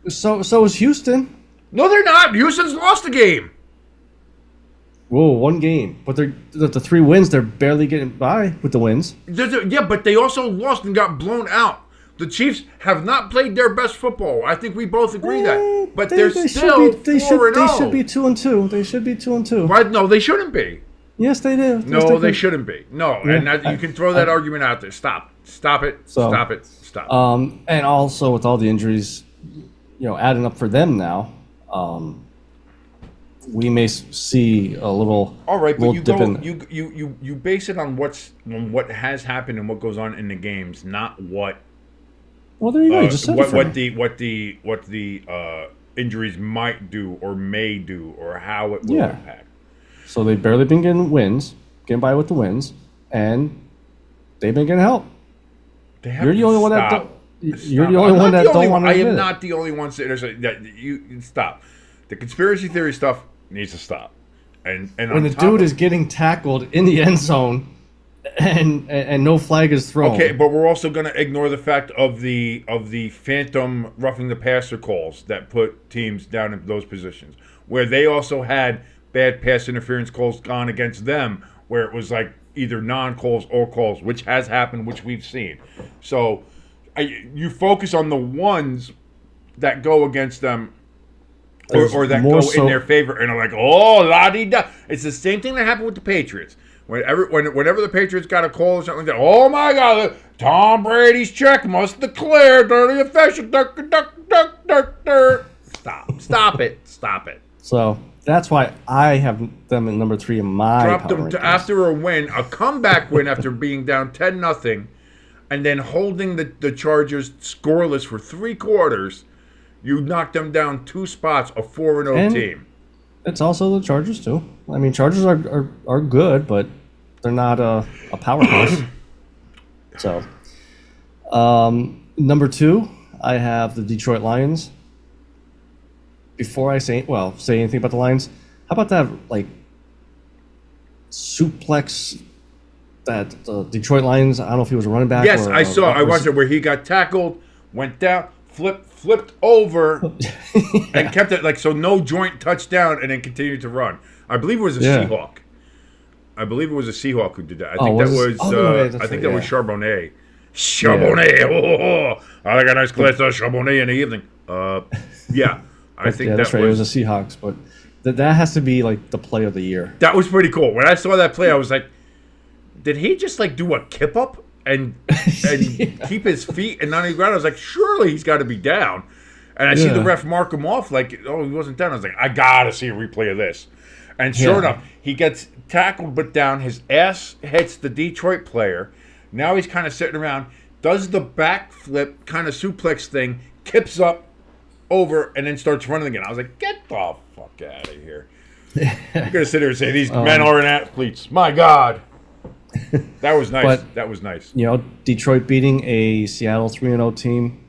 So is Houston. No, they're not. Houston's lost the game. Whoa, 1 game. But the 3 wins, they're barely getting by with the wins. Yeah, but they also lost and got blown out. The Chiefs have not played their best football. I think we both agree that. But they're still 4-0. They should be 2-2. They should be 2-2. Right? No, they shouldn't be. Yes, they do. No, they shouldn't be. No, yeah, and you can throw that argument out there. Stop it. Stop it. And also with all the injuries, adding up for them now, we may see a little. All right, but you base it on what has happened and what goes on in the games, not what. Well, there you go. You just said what the injuries might do or may do or how it will impact. So they've barely been getting by with the wins, and they've been getting help. You're the only one that don't. You're the only one that don't want to admit it. I am not the only one that you stop. The conspiracy theory stuff needs to stop. And when the dude is getting tackled in the end zone, and no flag is thrown. Okay, but we're also going to ignore the fact of the phantom roughing the passer calls that put teams down in those positions, where they also had bad pass interference calls gone against them, where it was like either non-calls or calls, which has happened, which we've seen. So you focus on the ones that go against them or that go in their favor, and are like, oh, la-di-da. It's the same thing that happened with the Patriots. Whenever the Patriots got a call or something like that, oh my God, Tom Brady's check must declare dirty official. Stop it. So that's why I have them at number 3 in my Dropped power them rankings. after a win, a comeback win after being down 10-0, and then holding the Chargers scoreless for 3 quarters. You knocked them down 2 spots, a 4-0 team. It's also the Chargers too. I mean, Chargers are good, but they're not a powerhouse. So, number 2, I have the Detroit Lions. Before I say anything about the Lions, how about that suplex that the Detroit Lions? I don't know if he was a running back. Yes, I saw. I watched it where he got tackled, went down, flipped over, and kept it so no joint touchdown, and then continued to run. I believe it was a Seahawk. I believe it was a Seahawk who did that. I think that was Charbonnet. Charbonnet. I got a nice glass of Charbonnet in the evening. Yeah. I think that's right. It was the Seahawks, but that has to be the play of the year. That was pretty cool. When I saw that play, I was like, did he just do a kip up and keep his feet and not on the ground? I was like, surely he's got to be down. And I see the ref mark him off he wasn't down. I was like, I gotta see a replay of this. And sure enough, he gets tackled but down. His ass hits the Detroit player. Now he's kind of sitting around, does the backflip kind of suplex thing, kips up over, and then starts running again. I was like, get the fuck out of here. You're going to sit here and say, these men aren't athletes. My God. That was nice. That was nice. Detroit beating a Seattle 3-0 team.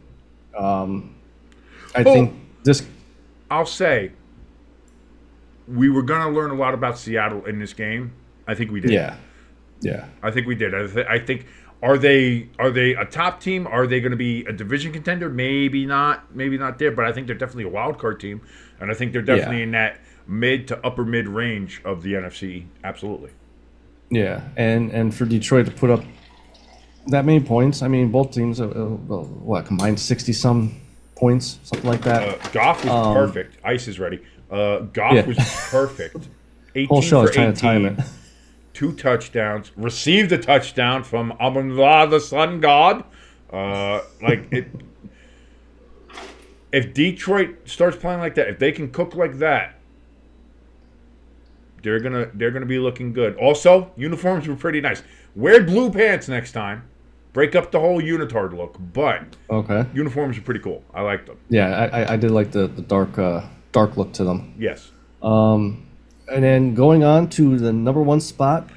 I think this... I'll say, we were going to learn a lot about Seattle in this game. I think we did. Yeah. I think we did. I think... Are they a top team? Are they going to be a division contender? Maybe not there, but I think they're definitely a wild card team, and I think they're definitely in that mid to upper mid range of the NFC. Absolutely. Yeah, and for Detroit to put up that many points, I mean, both teams combined 60-some points, something like that. Goff was perfect. Ice is ready. Goff was perfect. 18 whole show for is trying to time it. 2 touchdowns, received a touchdown from Amun-Ra, the sun god. If Detroit starts playing like that, if they can cook like that, they're gonna be looking good. Also, uniforms were pretty nice. Wear blue pants next time. Break up the whole unitard look, but uniforms are pretty cool. I like them. Yeah, I did like the dark look to them. Yes. And then going on to the number 1 spot,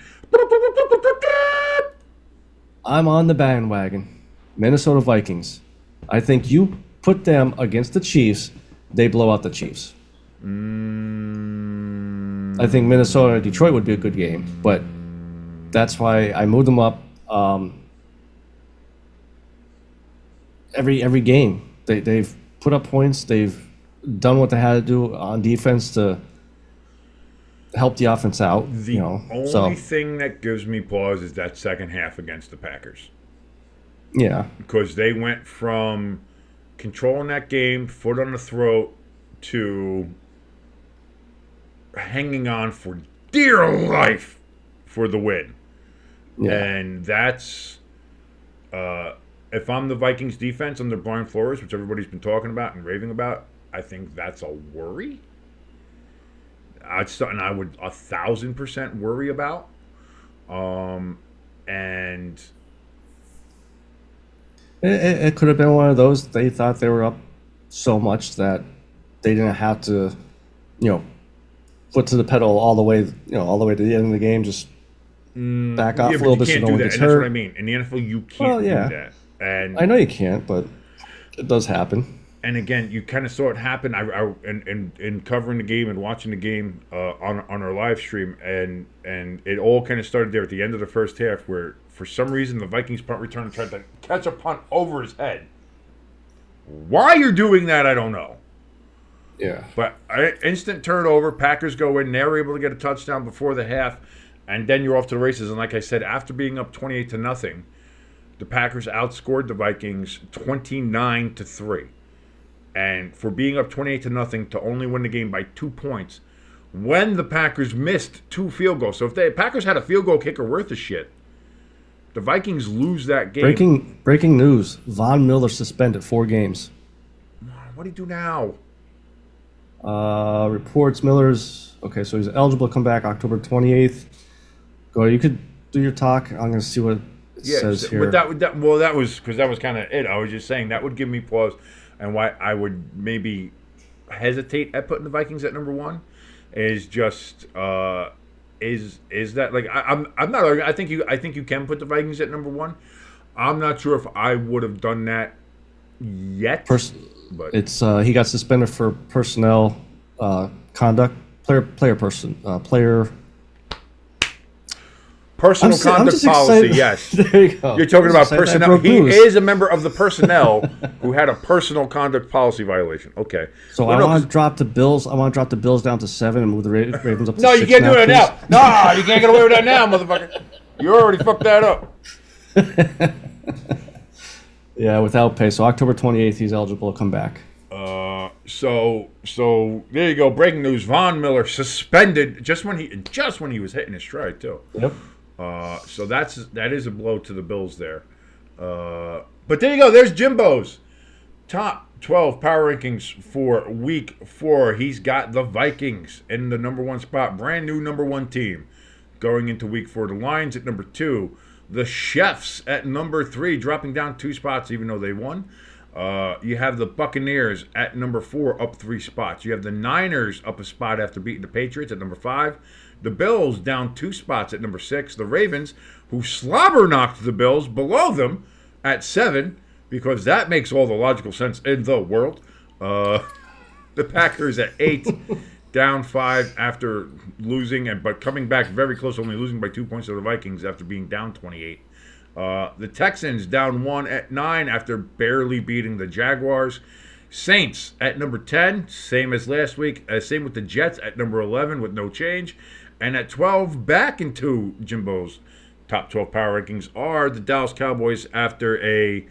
I'm on the bandwagon. Minnesota Vikings. I think you put them against the Chiefs, they blow out the Chiefs. I think Minnesota and Detroit would be a good game, but that's why I moved them up. Every game, they've put up points. They've done what they had to do on defense to help the offense out. The only thing that gives me pause is that second half against the Packers. Yeah. Because they went from controlling that game, foot on the throat, to hanging on for dear life for the win. Yeah. And that's, if I'm the Vikings defense under Brian Flores, which everybody's been talking about and raving about, I think that's a worry. It's something I would 1,000% worry about. And it could have been one of those. They thought they were up so much that they didn't have to, foot to the pedal all the way to the end of the game. Just back off a little bit so no one gets hurt. That's what I mean. In the NFL, you can't do that. And I know you can't, but it does happen. and again, you kind of saw it happen. In covering the game and watching the game on our live stream, and it all kind of started there at the end of the first half, where for some reason the Vikings punt return tried to catch a punt over his head. Why you're doing that, I don't know. Yeah. But instant turnover, Packers go in, they're able to get a touchdown before the half, and then you're off to the races. And like I said, after being up 28-0, the Packers outscored the Vikings 29-3. And for being up 28-0 to only win the game by 2 points, when the Packers missed 2 field goals. So if the Packers had a field goal kicker worth of shit, the Vikings lose that game. Breaking news: Von Miller suspended 4 games. What do you do now? Reports Miller's okay, so he's eligible to come back October 28th. Go, you could do your talk. I'm going to see what it says here. But that was because that was kind of it. I was just saying that would give me pause, and why I would maybe hesitate at putting the Vikings at number 1 is just is that like I'm not arguing. I think you can put the Vikings at number 1. I'm not sure if I would have done that yet. But it's he got suspended for personnel conduct, player personal conduct policy. Yes, there you go. You're talking about personnel. He is a member of the personnel who had a personal conduct policy violation. Okay. So I want to drop the Bills. I want to drop the Bills down to 7 and move the Ravens up to 6. No, you can't do that now. No, you can't get away with that now, motherfucker. You already fucked that up. Yeah, without pay. So October 28th, he's eligible to come back. So there you go. Breaking news: Von Miller suspended just when he was hitting his stride too. Yep. So that is a blow to the Bills there. But there you go. There's Jimbo's top 12 power rankings for week 4. He's got the Vikings in the number 1 spot, brand new number 1 team going into week 4. The Lions at number 2. The Chefs at number 3, dropping down 2 spots even though they won. You have the Buccaneers at number 4, up 3 spots. You have the Niners up a spot after beating the Patriots at number 5. The Bills down 2 spots at number 6. The Ravens, who slobber knocked the Bills, below them at 7, because that makes all the logical sense in the world. The Packers at 8. Down 5 after losing, but coming back very close, only losing by 2 points to the Vikings after being down 28. The Texans down 1 at 9 after barely beating the Jaguars. Saints at number 10, same as last week. Same with the Jets at number 11 with no change. And at 12, back into Jimbo's top 12 power rankings, are the Dallas Cowboys after a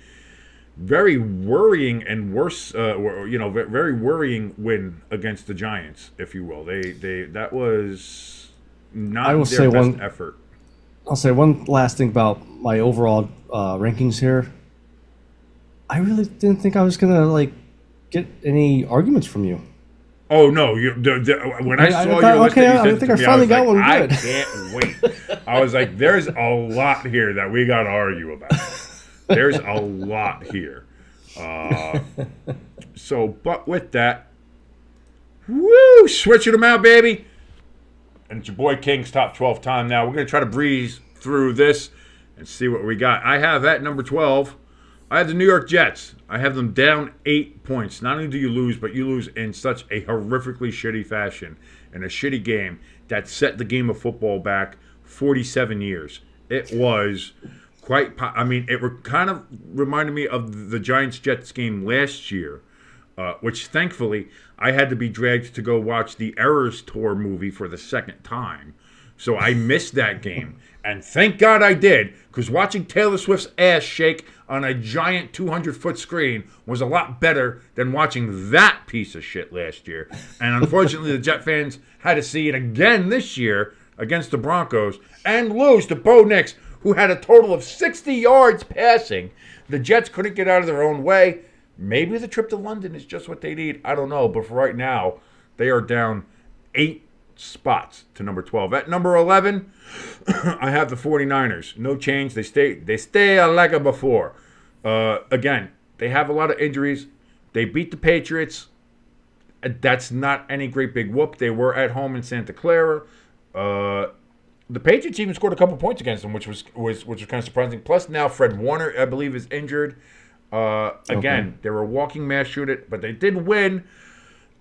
very worrying and very worrying win against the Giants, if you will. That was not their best effort. I'll say one last thing about my overall rankings here. I really didn't think I was gonna get any arguments from you. Oh no! When I saw your list, I think I finally got one good. I can't wait. I was like, "There's a lot here that we got to argue about." There's a lot here. But with that, woo, switching them out, baby. And it's your boy King's top 12 time now. We're going to try to breeze through this and see what we got. I have at number 12, I have the New York Jets. I have them down 8 points. Not only do you lose, but you lose in such a horrifically shitty fashion. In a shitty game that set the game of football back 47 years. It was... it kind of reminded me of the Giants-Jets game last year, which thankfully I had to be dragged to go watch the Eras Tour movie for the second time. So I missed that game. And thank God I did, because watching Taylor Swift's ass shake on a giant 200-foot screen was a lot better than watching that piece of shit last year. And unfortunately, the Jet fans had to see it again this year against the Broncos and lose to Bo Nix, who had a total of 60 yards passing. The Jets couldn't get out of their own way. Maybe the trip to London is just what they need. I don't know. But for right now, they are down 8 spots to number 12. At number 11, I have the 49ers. No change. They stay like a before. Again, they have a lot of injuries. They beat the Patriots. That's not any great big whoop. They were at home in Santa Clara. The Patriots even scored a couple points against them, which was kind of surprising. Plus, now Fred Warner, I believe, is injured. Again, they were a walking mass shooter, but they did win.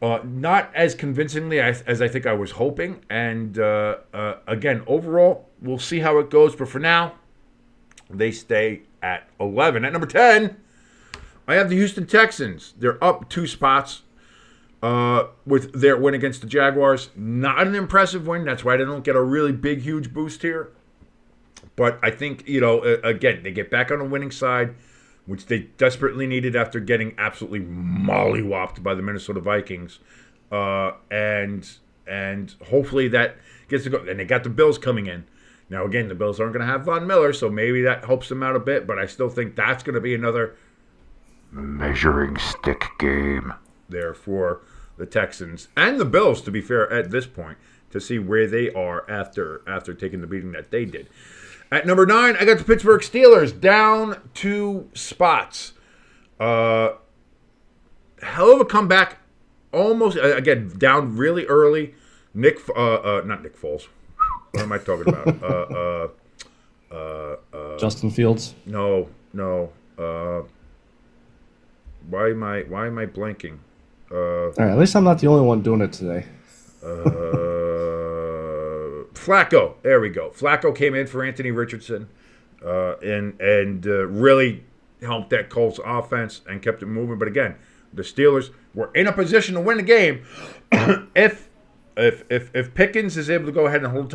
Not as convincingly as I think I was hoping. And again, overall, we'll see how it goes. But for now, they stay at 11. At number 10, I have the Houston Texans. They're up 2 spots with their win against the Jaguars. Not an impressive win. That's why they don't get a really big, huge boost here. But I think, again, they get back on the winning side, which they desperately needed after getting absolutely mollywopped by the Minnesota Vikings. And hopefully that gets to go. And they got the Bills coming in. Now, again, the Bills aren't going to have Von Miller, so maybe that helps them out a bit. But I still think that's going to be another measuring stick game there for the Texans and the Bills, to be fair, at this point, to see where they are after taking the beating that they did. At number 9, I got the Pittsburgh Steelers down 2 spots. Hell of a comeback. Almost, again, down really early. Not Nick Foles. What am I talking about? Justin Fields? No. Why am I blanking? All right, at least I'm not the only one doing it today. Flacco. There we go. Flacco came in for Anthony Richardson and really helped that Colts offense and kept it moving. But again, the Steelers were in a position to win the game if Pickens is able to go ahead and hold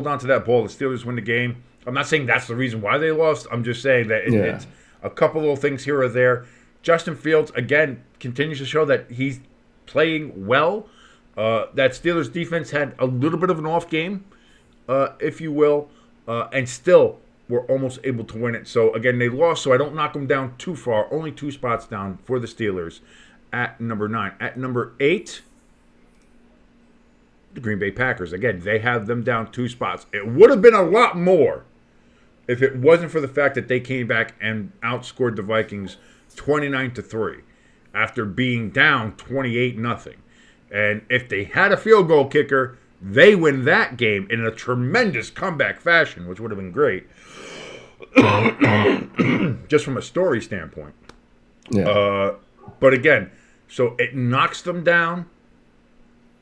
on to that ball. The Steelers win the game. I'm not saying that's the reason why they lost. I'm just saying that it's a couple little things here or there. Justin Fields, again, continues to show that he's playing well. That Steelers defense had a little bit of an off game, if you will, and still were almost able to win it. So, again, they lost, so I don't knock them down too far. Only 2 spots down for the Steelers at number 9. At number 8, the Green Bay Packers. Again, they have them down 2 spots. It would have been a lot more if it wasn't for the fact that they came back and outscored the Vikings 29-3 after being down 28-0. And if they had a field goal kicker, they win that game in a tremendous comeback fashion, which would have been great. Just from a story standpoint. Yeah. But again, so it knocks them down.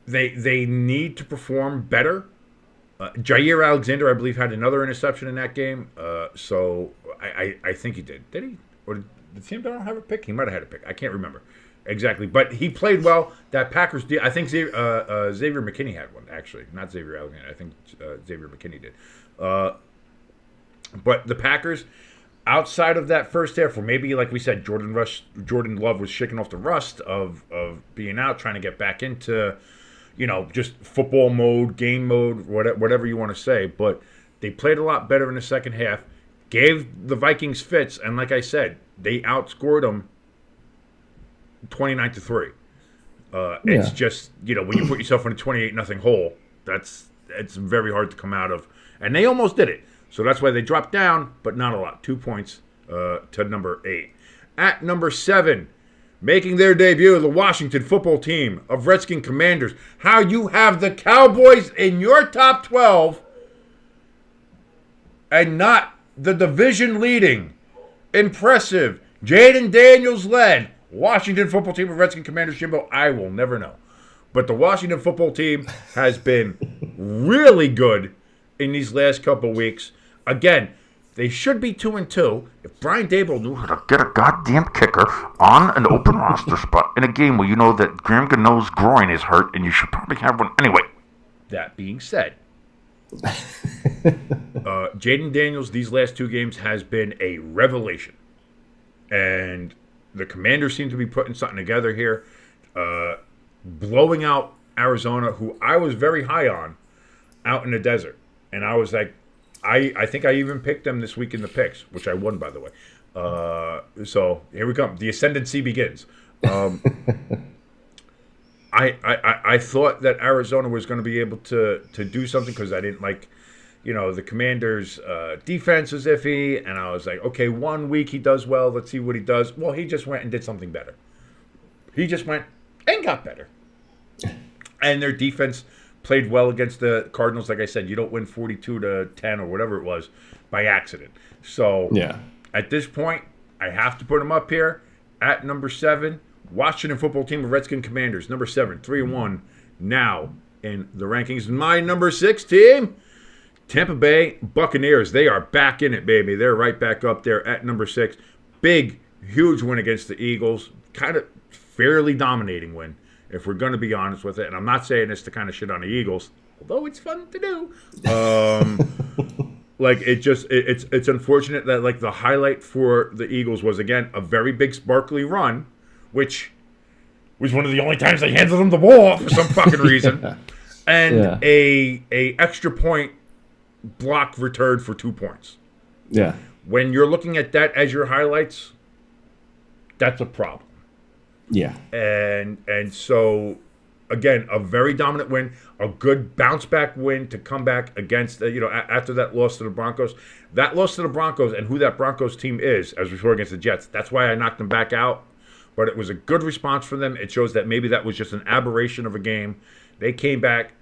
They need to perform better. Jair Alexander, I believe, had another interception in that game. So I think he did. Did he? Or did Sam Darnold have a pick? He might have had a pick. I can't remember exactly. But he played well. That Packers I think Xavier McKinney had one, actually. Not Xavier Alexander. I think Xavier McKinney did. But the Packers, outside of that first half, where maybe, like we said, Jordan Love was shaking off the rust of being out, trying to get back into, just football mode, game mode, whatever you want to say. But they played a lot better in the second half, gave the Vikings fits, and like I said, they outscored them 29-3. It's just, when you put yourself in a 28-0 hole, it's very hard to come out of. And they almost did it. So that's why they dropped down, but not a lot. 2 points to number 8. At number 7, making their debut, the Washington football team of Redskin Commanders. How you have the Cowboys in your top 12 and not the division-leading, impressive, Jaden Daniels-led Washington football team of Redskin Commanders, Jimbo, I will never know. But the Washington football team has been really good in these last couple weeks. Again, they should be 2-2 if Brian Daboll knew how to get a goddamn kicker on an open roster spot in a game where you know that Graham Gano's groin is hurt and you should probably have one anyway. That being said, Jaden Daniels these last 2 games has been a revelation. And the Commanders seem to be putting something together here. Blowing out Arizona, who I was very high on, out in the desert. And I was like, I think I even picked them this week in the picks, which I won, by the way. So here we come. The ascendancy begins. I thought that Arizona was going to be able to do something because I didn't like, the Commanders' defense was iffy. And I was like, okay, 1 week he does well. Let's see what he does. Well, he just went and did something better. He just went and got better. And their defense played well against the Cardinals. Like I said, you don't win 42-10 or whatever it was by accident. So yeah. At this point, I have to put them up here at number 7. Washington football team of Redskin Commanders, number 7, 3-1 now in the rankings. My number 6 team, Tampa Bay Buccaneers. They are back in it, baby. They're right back up there at number 6. Big, huge win against the Eagles. Kind of fairly dominating win, if we're going to be honest with it. And I'm not saying this to kind of shit on the Eagles, although it's fun to do. It's unfortunate that like the highlight for the Eagles was, again, a very big sparkly run, which was one of the only times they handed them the ball for some fucking reason, and a extra point block return for 2 points. Yeah. When you're looking at that as your highlights, that's a problem. Yeah. And so, again, a very dominant win, a good bounce back win to come back against, after that loss to the Broncos. That loss to the Broncos and who that Broncos team is, as we saw against the Jets, that's why I knocked them back out. But it was a good response for them. It shows that maybe that was just an aberration of a game. They came back,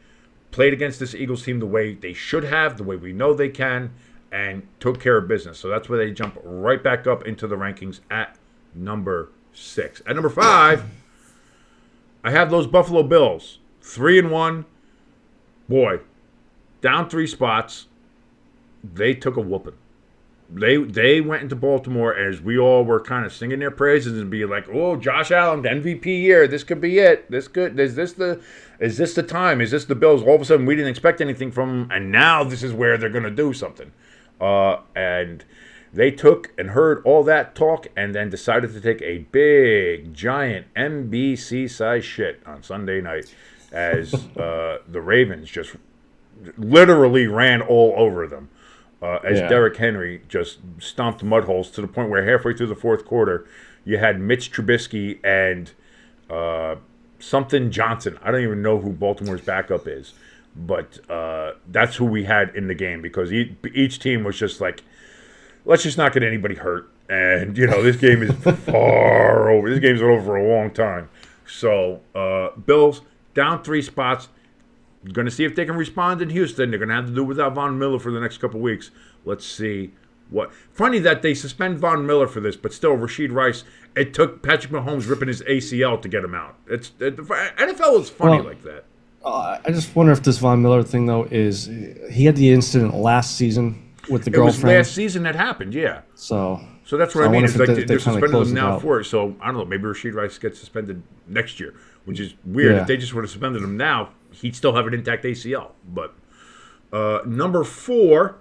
played against this Eagles team the way they should have, the way we know they can, and took care of business. So that's where they jump right back up into the rankings at number 6. At number 5, I have those Buffalo Bills, 3-1. Boy, down 3 spots. They took a whooping. They went into Baltimore as we all were kind of singing their praises and be like, "Oh, Josh Allen, the MVP year. This could be it. Is this the time? Is this the Bills?" All of a sudden, we didn't expect anything from them, and now this is where they're going to do something. And they took and heard all that talk and then decided to take a big, giant NBC-sized shit on Sunday night as the Ravens just literally ran all over them. Derrick Henry just stomped mud holes to the point where halfway through the fourth quarter, you had Mitch Trubisky and something Johnson. I don't even know who Baltimore's backup is, but that's who we had in the game because each team was just like, let's just not get anybody hurt. And, this game is far over. This game's been over for a long time. So, Bills down 3 spots. Going to see if they can respond in Houston. They're going to have to do without Von Miller for the next couple weeks. Let's see what. Funny that they suspend Von Miller for this, but still, Rashid Rice. It took Patrick Mahomes ripping his ACL to get him out. NFL is funny like that. I just wonder if this Von Miller thing though is he had the incident last season with the girlfriend. It was last season that happened, yeah. So that's what I mean. It's like they're suspending him now out. for it. So I don't know. Maybe Rashid Rice gets suspended next year, which is weird. Yeah. If they just would have suspended him now, he'd still have an intact ACL. But number 4,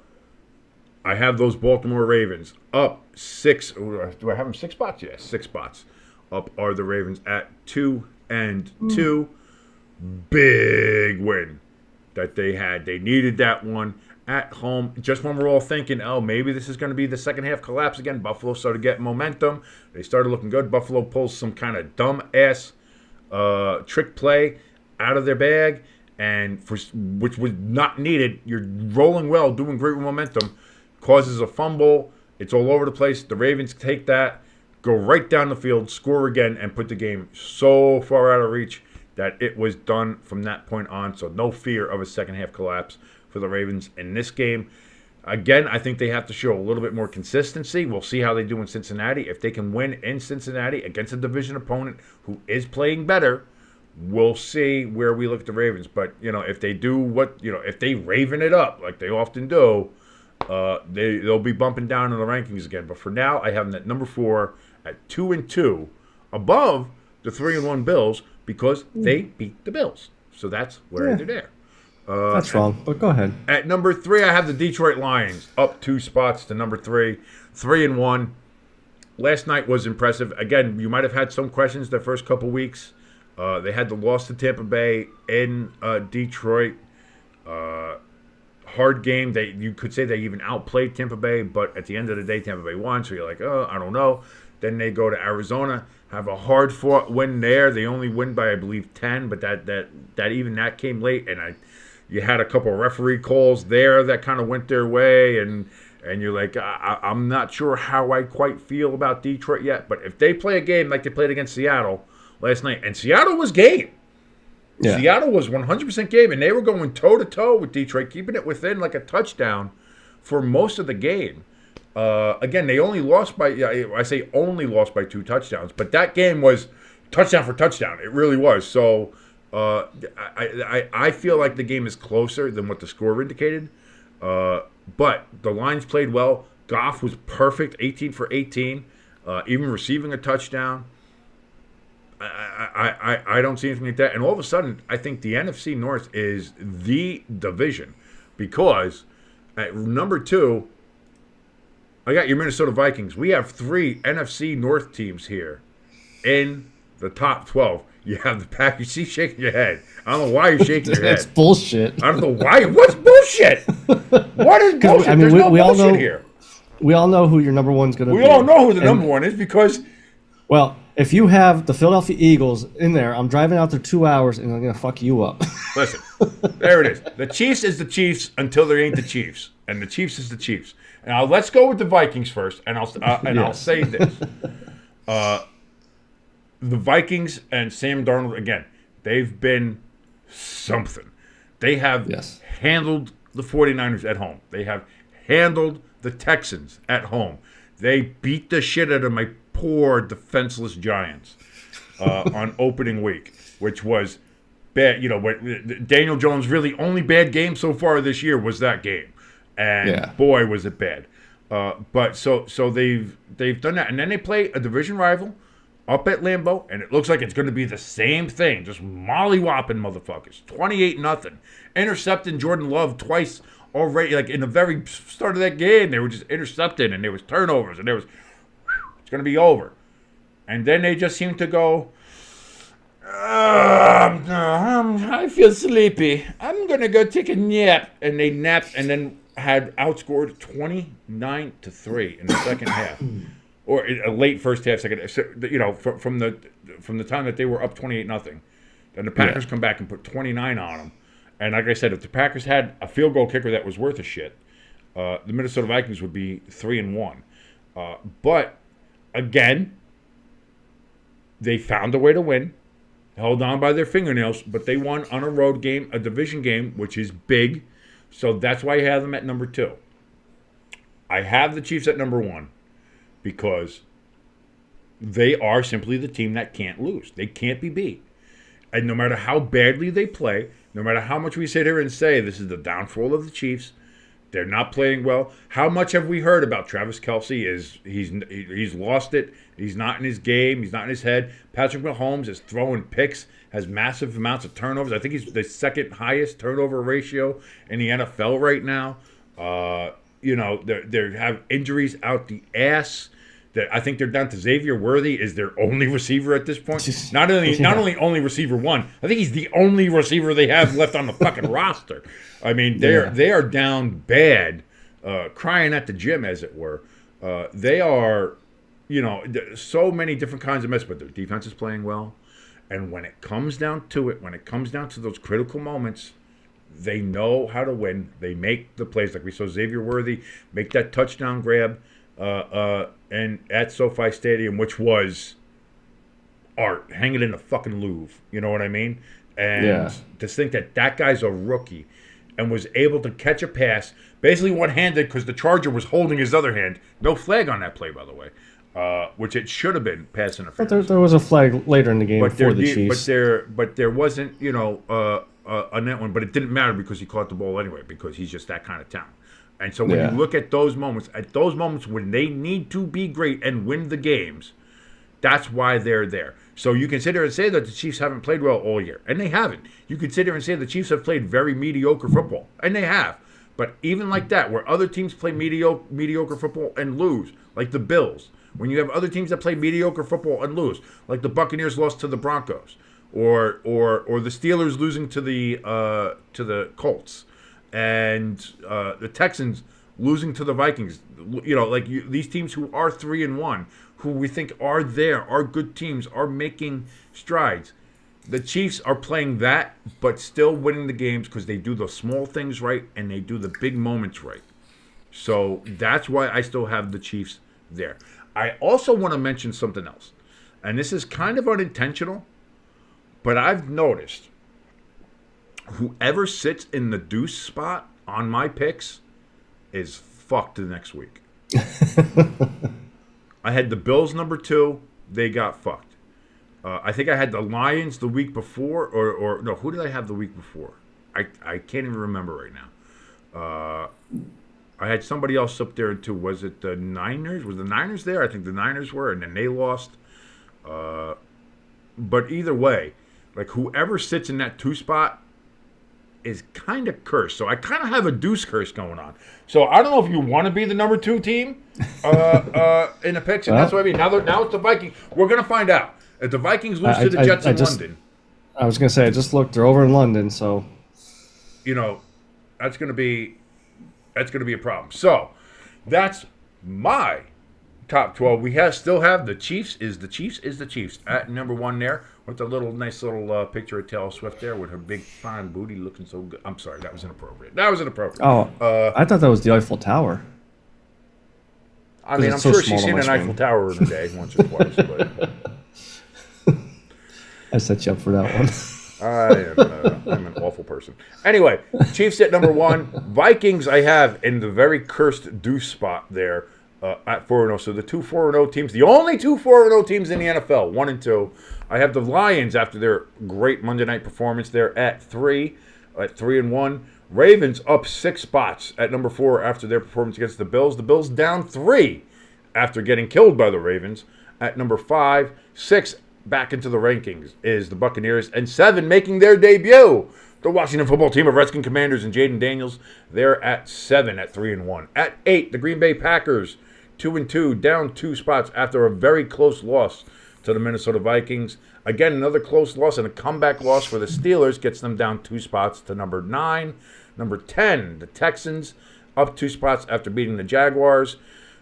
I have those Baltimore Ravens up 6. Do I have them 6 spots? Yeah, 6 spots. Up are the Ravens at 2-2. Big win that they had. They needed that one at home. Just when we're all thinking, oh, maybe this is going to be the second half collapse again, Buffalo started getting momentum. They started looking good. Buffalo pulls some kind of dumb-ass trick play out of their bag, and which was not needed. You're rolling well, doing great with momentum, causes a fumble. It's all over the place. The Ravens take that, go right down the field, score again, and put the game so far out of reach that it was done from that point on. So no fear of a second half collapse for the Ravens in this game. Again, I think they have to show a little bit more consistency. We'll see how they do in Cincinnati. If they can win in Cincinnati against a division opponent who is playing better, we'll see where we look at the Ravens. But, if they do if they Raven it up like they often do, they'll be bumping down in the rankings again. But for now, I have them at number 4 at 2-2, above the 3-1 Bills because they beat the Bills. So that's where they're there. That's wrong, but go ahead. At number 3, I have the Detroit Lions up 2 spots to number 3, 3-1. Last night was impressive. Again, you might have had some questions the first couple weeks. They had the loss to Tampa Bay in Detroit. Hard game. You could say they even outplayed Tampa Bay, but at the end of the day, Tampa Bay won. So you're like, oh, I don't know. Then they go to Arizona, have a hard-fought win there. They only win by, I believe, 10, but that came late, and you had a couple of referee calls there that kind of went their way, and you're like, I'm not sure how I quite feel about Detroit yet. But if they play a game like they played against Seattle last night, and Seattle was game. Yeah. Seattle was 100% game, and they were going toe-to-toe with Detroit, keeping it within like a touchdown for most of the game. Again, they only lost by, yeah, I say only lost by 2 touchdowns, but that game was touchdown for touchdown. It really was. So I feel like the game is closer than what the score indicated. But the Lions played well. Goff was perfect, 18 for 18, even receiving a touchdown. I don't see anything like that. And all of a sudden, I think the NFC North is the division because at number 2, I got your Minnesota Vikings. We have 3 NFC North teams here in the top 12. You have the Packers. You see, shaking your head. I don't know why you're shaking your head. That's bullshit. I don't know why. What's bullshit? What is bullshit? I mean, There's no we all bullshit know here. We all know who your number one's going to be. We all know who the number one is because. Well, if you have the Philadelphia Eagles in there, I'm driving out there 2 hours and I'm going to fuck you up. Listen, there it is. The Chiefs is the Chiefs until they ain't the Chiefs, and the Chiefs is the Chiefs. Now let's go with the Vikings first, and I'll say this: the Vikings and Sam Darnold again. They've been something. They have handled the 49ers at home. They have handled the Texans at home. They beat the shit out of my poor defenseless Giants on opening week, which was bad. You know, Daniel Jones' really only bad game so far this year was that game, and boy was it bad. But so they've done that, and then they play a division rival up at Lambeau, and it looks like it's going to be the same thing, just molly-whopping motherfuckers, 28-0, intercepting Jordan Love twice already. Like in the very start of that game, they were just intercepted, and there was turnovers, and there was. It's going to be over. And then they just seem to go, I feel sleepy. I'm going to go take a nap. And they napped and then had outscored 29-3 in the second half. Or a late first half, second half. So, you know, from the time that they were up 28-0. Then the Packers come back and put 29 on them. And like I said, if the Packers had a field goal kicker that was worth a shit, the Minnesota Vikings would be 3-1. But again, they found a way to win, held on by their fingernails, but they won on a road game, a division game, which is big. So that's why I have them at number 2. I have the Chiefs at number 1 because they are simply the team that can't lose. They can't be beat. And no matter how badly they play, no matter how much we sit here and say this is the downfall of the Chiefs, they're not playing well. How much have we heard about Travis Kelce? He's lost it. He's not in his game. He's not in his head. Patrick Mahomes is throwing picks, has massive amounts of turnovers. I think he's the second highest turnover ratio in the NFL right now. You know, they have injuries out the ass. I think they're down to Xavier Worthy is their only receiver at this point. Not only receiver 1. I think he's the only receiver they have left on the fucking roster. I mean, they are down bad, crying at the gym, as it were. They are, you know, so many different kinds of mess, but their defense is playing well. And when it comes down to it, when it comes down to those critical moments, they know how to win. They make the plays, like we saw Xavier Worthy make that touchdown grab. And at SoFi Stadium, which was art, hanging in the fucking Louvre. You know what I mean? And to think that guy's a rookie and was able to catch a pass, basically one-handed because the Charger was holding his other hand. No flag on that play, by the way, which it should have been pass interference. But there was a flag later in the game for the Chiefs. But there wasn't, you know, on that one. But it didn't matter because he caught the ball anyway because he's just that kind of talent. And so when you look at those moments when they need to be great and win the games, that's why they're there. So you can sit there and say that the Chiefs haven't played well all year, and they haven't. You can sit there and say the Chiefs have played very mediocre football, and they have. But even like that, where other teams play mediocre football and lose, like the Bills, when you have other teams that play mediocre football and lose, like the Buccaneers lost to the Broncos, or the Steelers losing to the Colts, and the Texans losing to the Vikings. You know, like these teams who are 3-1, who we think are good teams, are making strides. The Chiefs are playing that, but still winning the games because they do the small things right and they do the big moments right. So that's why I still have the Chiefs there. I also want to mention something else, and this is kind of unintentional, but I've noticed whoever sits in the deuce spot on my picks is fucked the next week. I had the Bills number 2. They got fucked. I think I had the Lions the week before, or no, who did I have the week before? I can't even remember right now. I had somebody else up there too. Was it the Niners? Was the Niners there? I think the Niners were, and then they lost. But either way, like whoever sits in that 2 spot is kind of cursed. So I kind of have a deuce curse going on. So I don't know if you want to be the number 2 team in the picks, and that's what I mean. Now it's the Vikings. We're gonna find out if the Vikings lose to the Jets in London. I was gonna say I just looked. They're over in London, so that's gonna be a problem. So that's my top 12. We still have the Chiefs is the Chiefs at number 1 there with the nice little picture of Taylor Swift there with her big fine booty looking so good. I'm sorry, that was inappropriate. Oh, I thought that was the Eiffel Tower. I mean, I'm sure she's seen an Eiffel Tower in a day once or twice. But I set you up for that one. I'm an awful person. Anyway, Chiefs at number 1. Vikings I have in the very cursed deuce spot there at 4-0. So the 2 4-0 teams, the only 2 4-0 teams in the NFL, 1 and 2. I have the Lions after their great Monday night performance there at 3 and 1. Ravens up 6 spots at number 4 after their performance against the Bills. The Bills down 3 after getting killed by the Ravens at number 5. 6 back into the rankings is the Buccaneers, and 7 making their debut, the Washington football team of Redskins Commanders and Jaden Daniels. They're at 7 at 3 and 1. At 8, the Green Bay Packers 2 and 2, down 2 spots after a very close loss to the Minnesota Vikings. Again, another close loss and a comeback loss for the Steelers gets them down 2 spots to number 9. Number 10, the Texans up 2 spots after beating the Jaguars.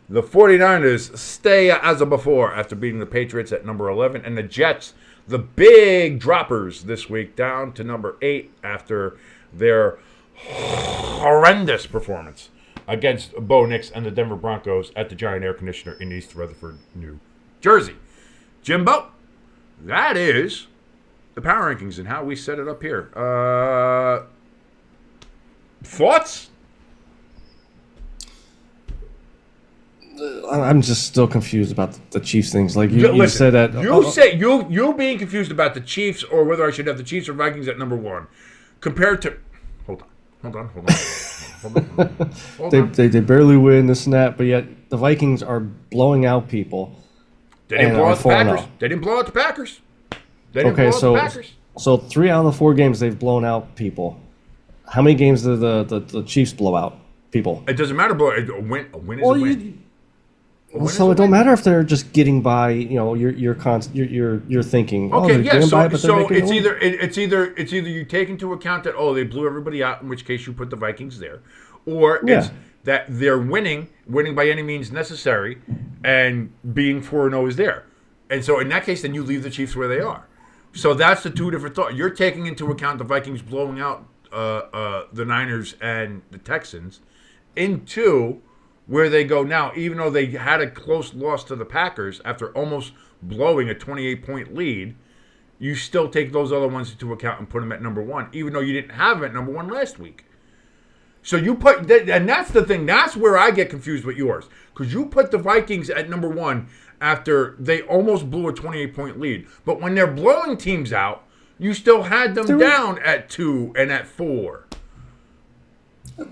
The 49ers stay as of before after beating the Patriots at number 11. And the Jets, the big droppers this week, down to number 8 after their horrendous performance against Bo Nix and the Denver Broncos at the Giant Air Conditioner in East Rutherford, New Jersey. Jimbo, that is the power rankings and how we set it up here. Thoughts? I'm just still confused about the Chiefs things. Like you said that you being confused about the Chiefs or whether I should have the Chiefs or Vikings at number 1 compared to. Hold on. They barely win this and that, but yet the Vikings are blowing out people. They didn't blow out the Packers. They didn't blow out the Packers. So 3 out of the 4 games they've blown out people. How many games did the Chiefs blow out people? It doesn't matter. A win is a win. So it don't matter if they're just getting by. You're thinking. Okay, yeah. So It's either you take into account that they blew everybody out, in which case you put the Vikings there, or it's that they're winning by any means necessary, and being 4-0 is there, and so in that case, then you leave the Chiefs where they are. So that's the 2 different thoughts. You're taking into account the Vikings blowing out the Niners and the Texans into where they go now, even though they had a close loss to the Packers after almost blowing a 28-point lead, you still take those other ones into account and put them at number 1, even though you didn't have them at number 1 last week. So you put, and that's the thing, that's where I get confused with yours, because you put the Vikings at number 1 after they almost blew a 28-point lead. But when they're blowing teams out, you still had them down at 2 and at 4.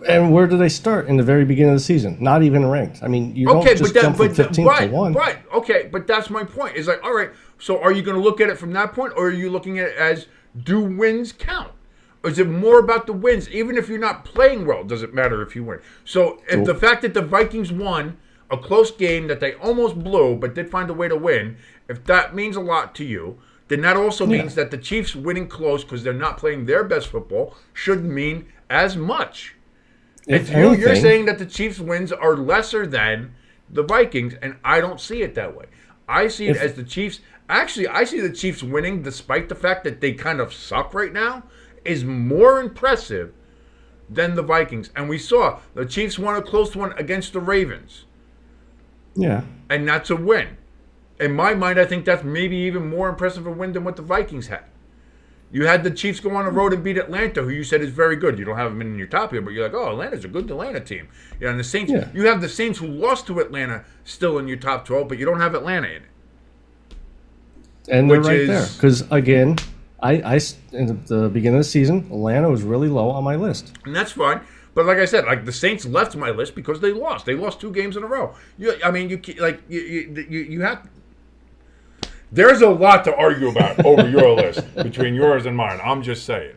And where do they start? In the very beginning of the season. Not even ranked. I mean, you don't just jump from 15 to 1. Right, okay, but that's my point. It's like, all right, so are you going to look at it from that point, or are you looking at it as, do wins count? Or is it more about the wins? Even if you're not playing well, does it matter if you win? So if the fact that the Vikings won a close game that they almost blew but did find a way to win, if that means a lot to you, then that also means that the Chiefs winning close because they're not playing their best football should mean as much. If you're saying that the Chiefs' wins are lesser than the Vikings, and I don't see it that way. I see it as the Chiefs. Actually, I see the Chiefs winning, despite the fact that they kind of suck right now, is more impressive than the Vikings. And we saw the Chiefs won a close one against the Ravens. Yeah. And that's a win. In my mind, I think that's maybe even more impressive a win than what the Vikings had. You had the Chiefs go on the road and beat Atlanta, who you said is very good. You don't have them in your top here, but you're like, oh, Atlanta's a good Atlanta team. Yeah, and the Saints, you have the Saints who lost to Atlanta still in your top 12, but you don't have Atlanta in it. And they're right there. Because, again, I in the beginning of the season, Atlanta was really low on my list. And that's fine. But like I said, like the Saints left my list because they lost. They lost 2 games in a row. You have. There's a lot to argue about over your list between yours and mine. I'm just saying.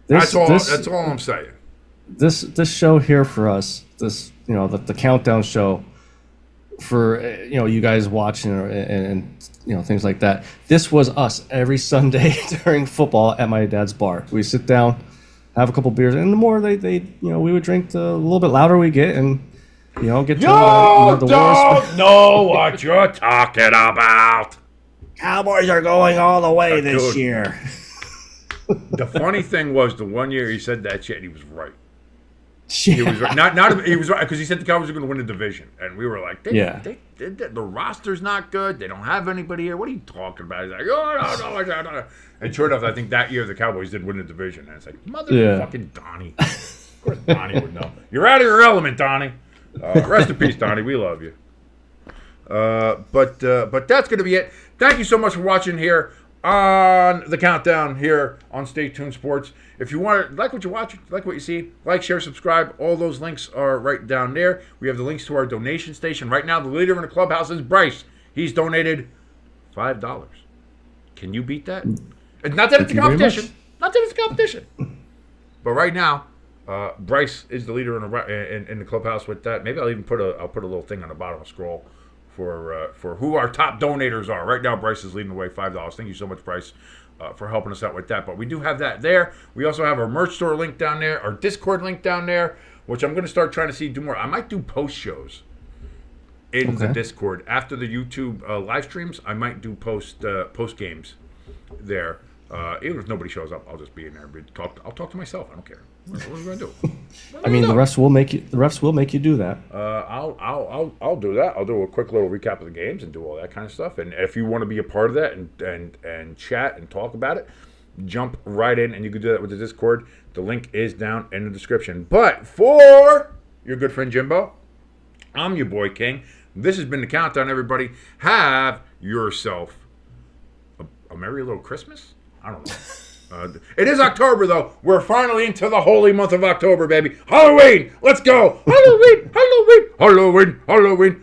That's all I'm saying. This show here for us, the countdown show for you guys watching and things like that. This was us every Sunday during football at my dad's bar. We sit down, have a couple beers, and the more we would drink, the little bit louder we get, and get to the don't know what you're talking about. Cowboys are going all the way this year. The funny thing was, the one year he said that shit, and he was right. Yeah. He was right. He was right because he said the Cowboys are going to win the division, and we were like, the roster's not good. They don't have anybody here. What are you talking about? He's like, oh no. And sure enough, I think that year the Cowboys did win the division, and it's like, motherfucking Donnie. Of course, Donnie would know. You're out of your element, Donnie. Rest in peace, Donnie. We love you. But that's going to be it. Thank you so much for watching here on the countdown here on Stay Tuned Sports. If you want to like what you watch, like what you see, like, share, subscribe. All those links are right down there. We have the links to our donation station. Right now, the leader in the clubhouse is Bryce. He's donated $5. Can you beat that? Not that it's a competition. Not that it's a competition. But right now, Bryce is the leader in the clubhouse with that. Maybe I'll even put a little thing on the bottom of the scroll for who our top donators are. Right now, Bryce is leading the way, $5. Thank you so much, Bryce, for helping us out with that. But we do have that there. We also have our merch store link down there, our Discord link down there, which I'm going to start trying to do more. I might do post shows in the Discord after the YouTube live streams. I might do post games there. Even if nobody shows up, I'll just be in there. I'll talk to myself. I don't care. What are we going to do? I mean, the refs will make you do that. I'll do that. I'll do a quick little recap of the games and do all that kind of stuff. And if you want to be a part of that and chat and talk about it, jump right in, and you can do that with the Discord. The link is down in the description. But for your good friend Jimbo, I'm your boy King. This has been the countdown, everybody. Have yourself a merry little Christmas. I don't know. It is October, though. We're finally into the holy month of October, baby. Halloween! Let's go! Halloween! Halloween! Halloween! Halloween!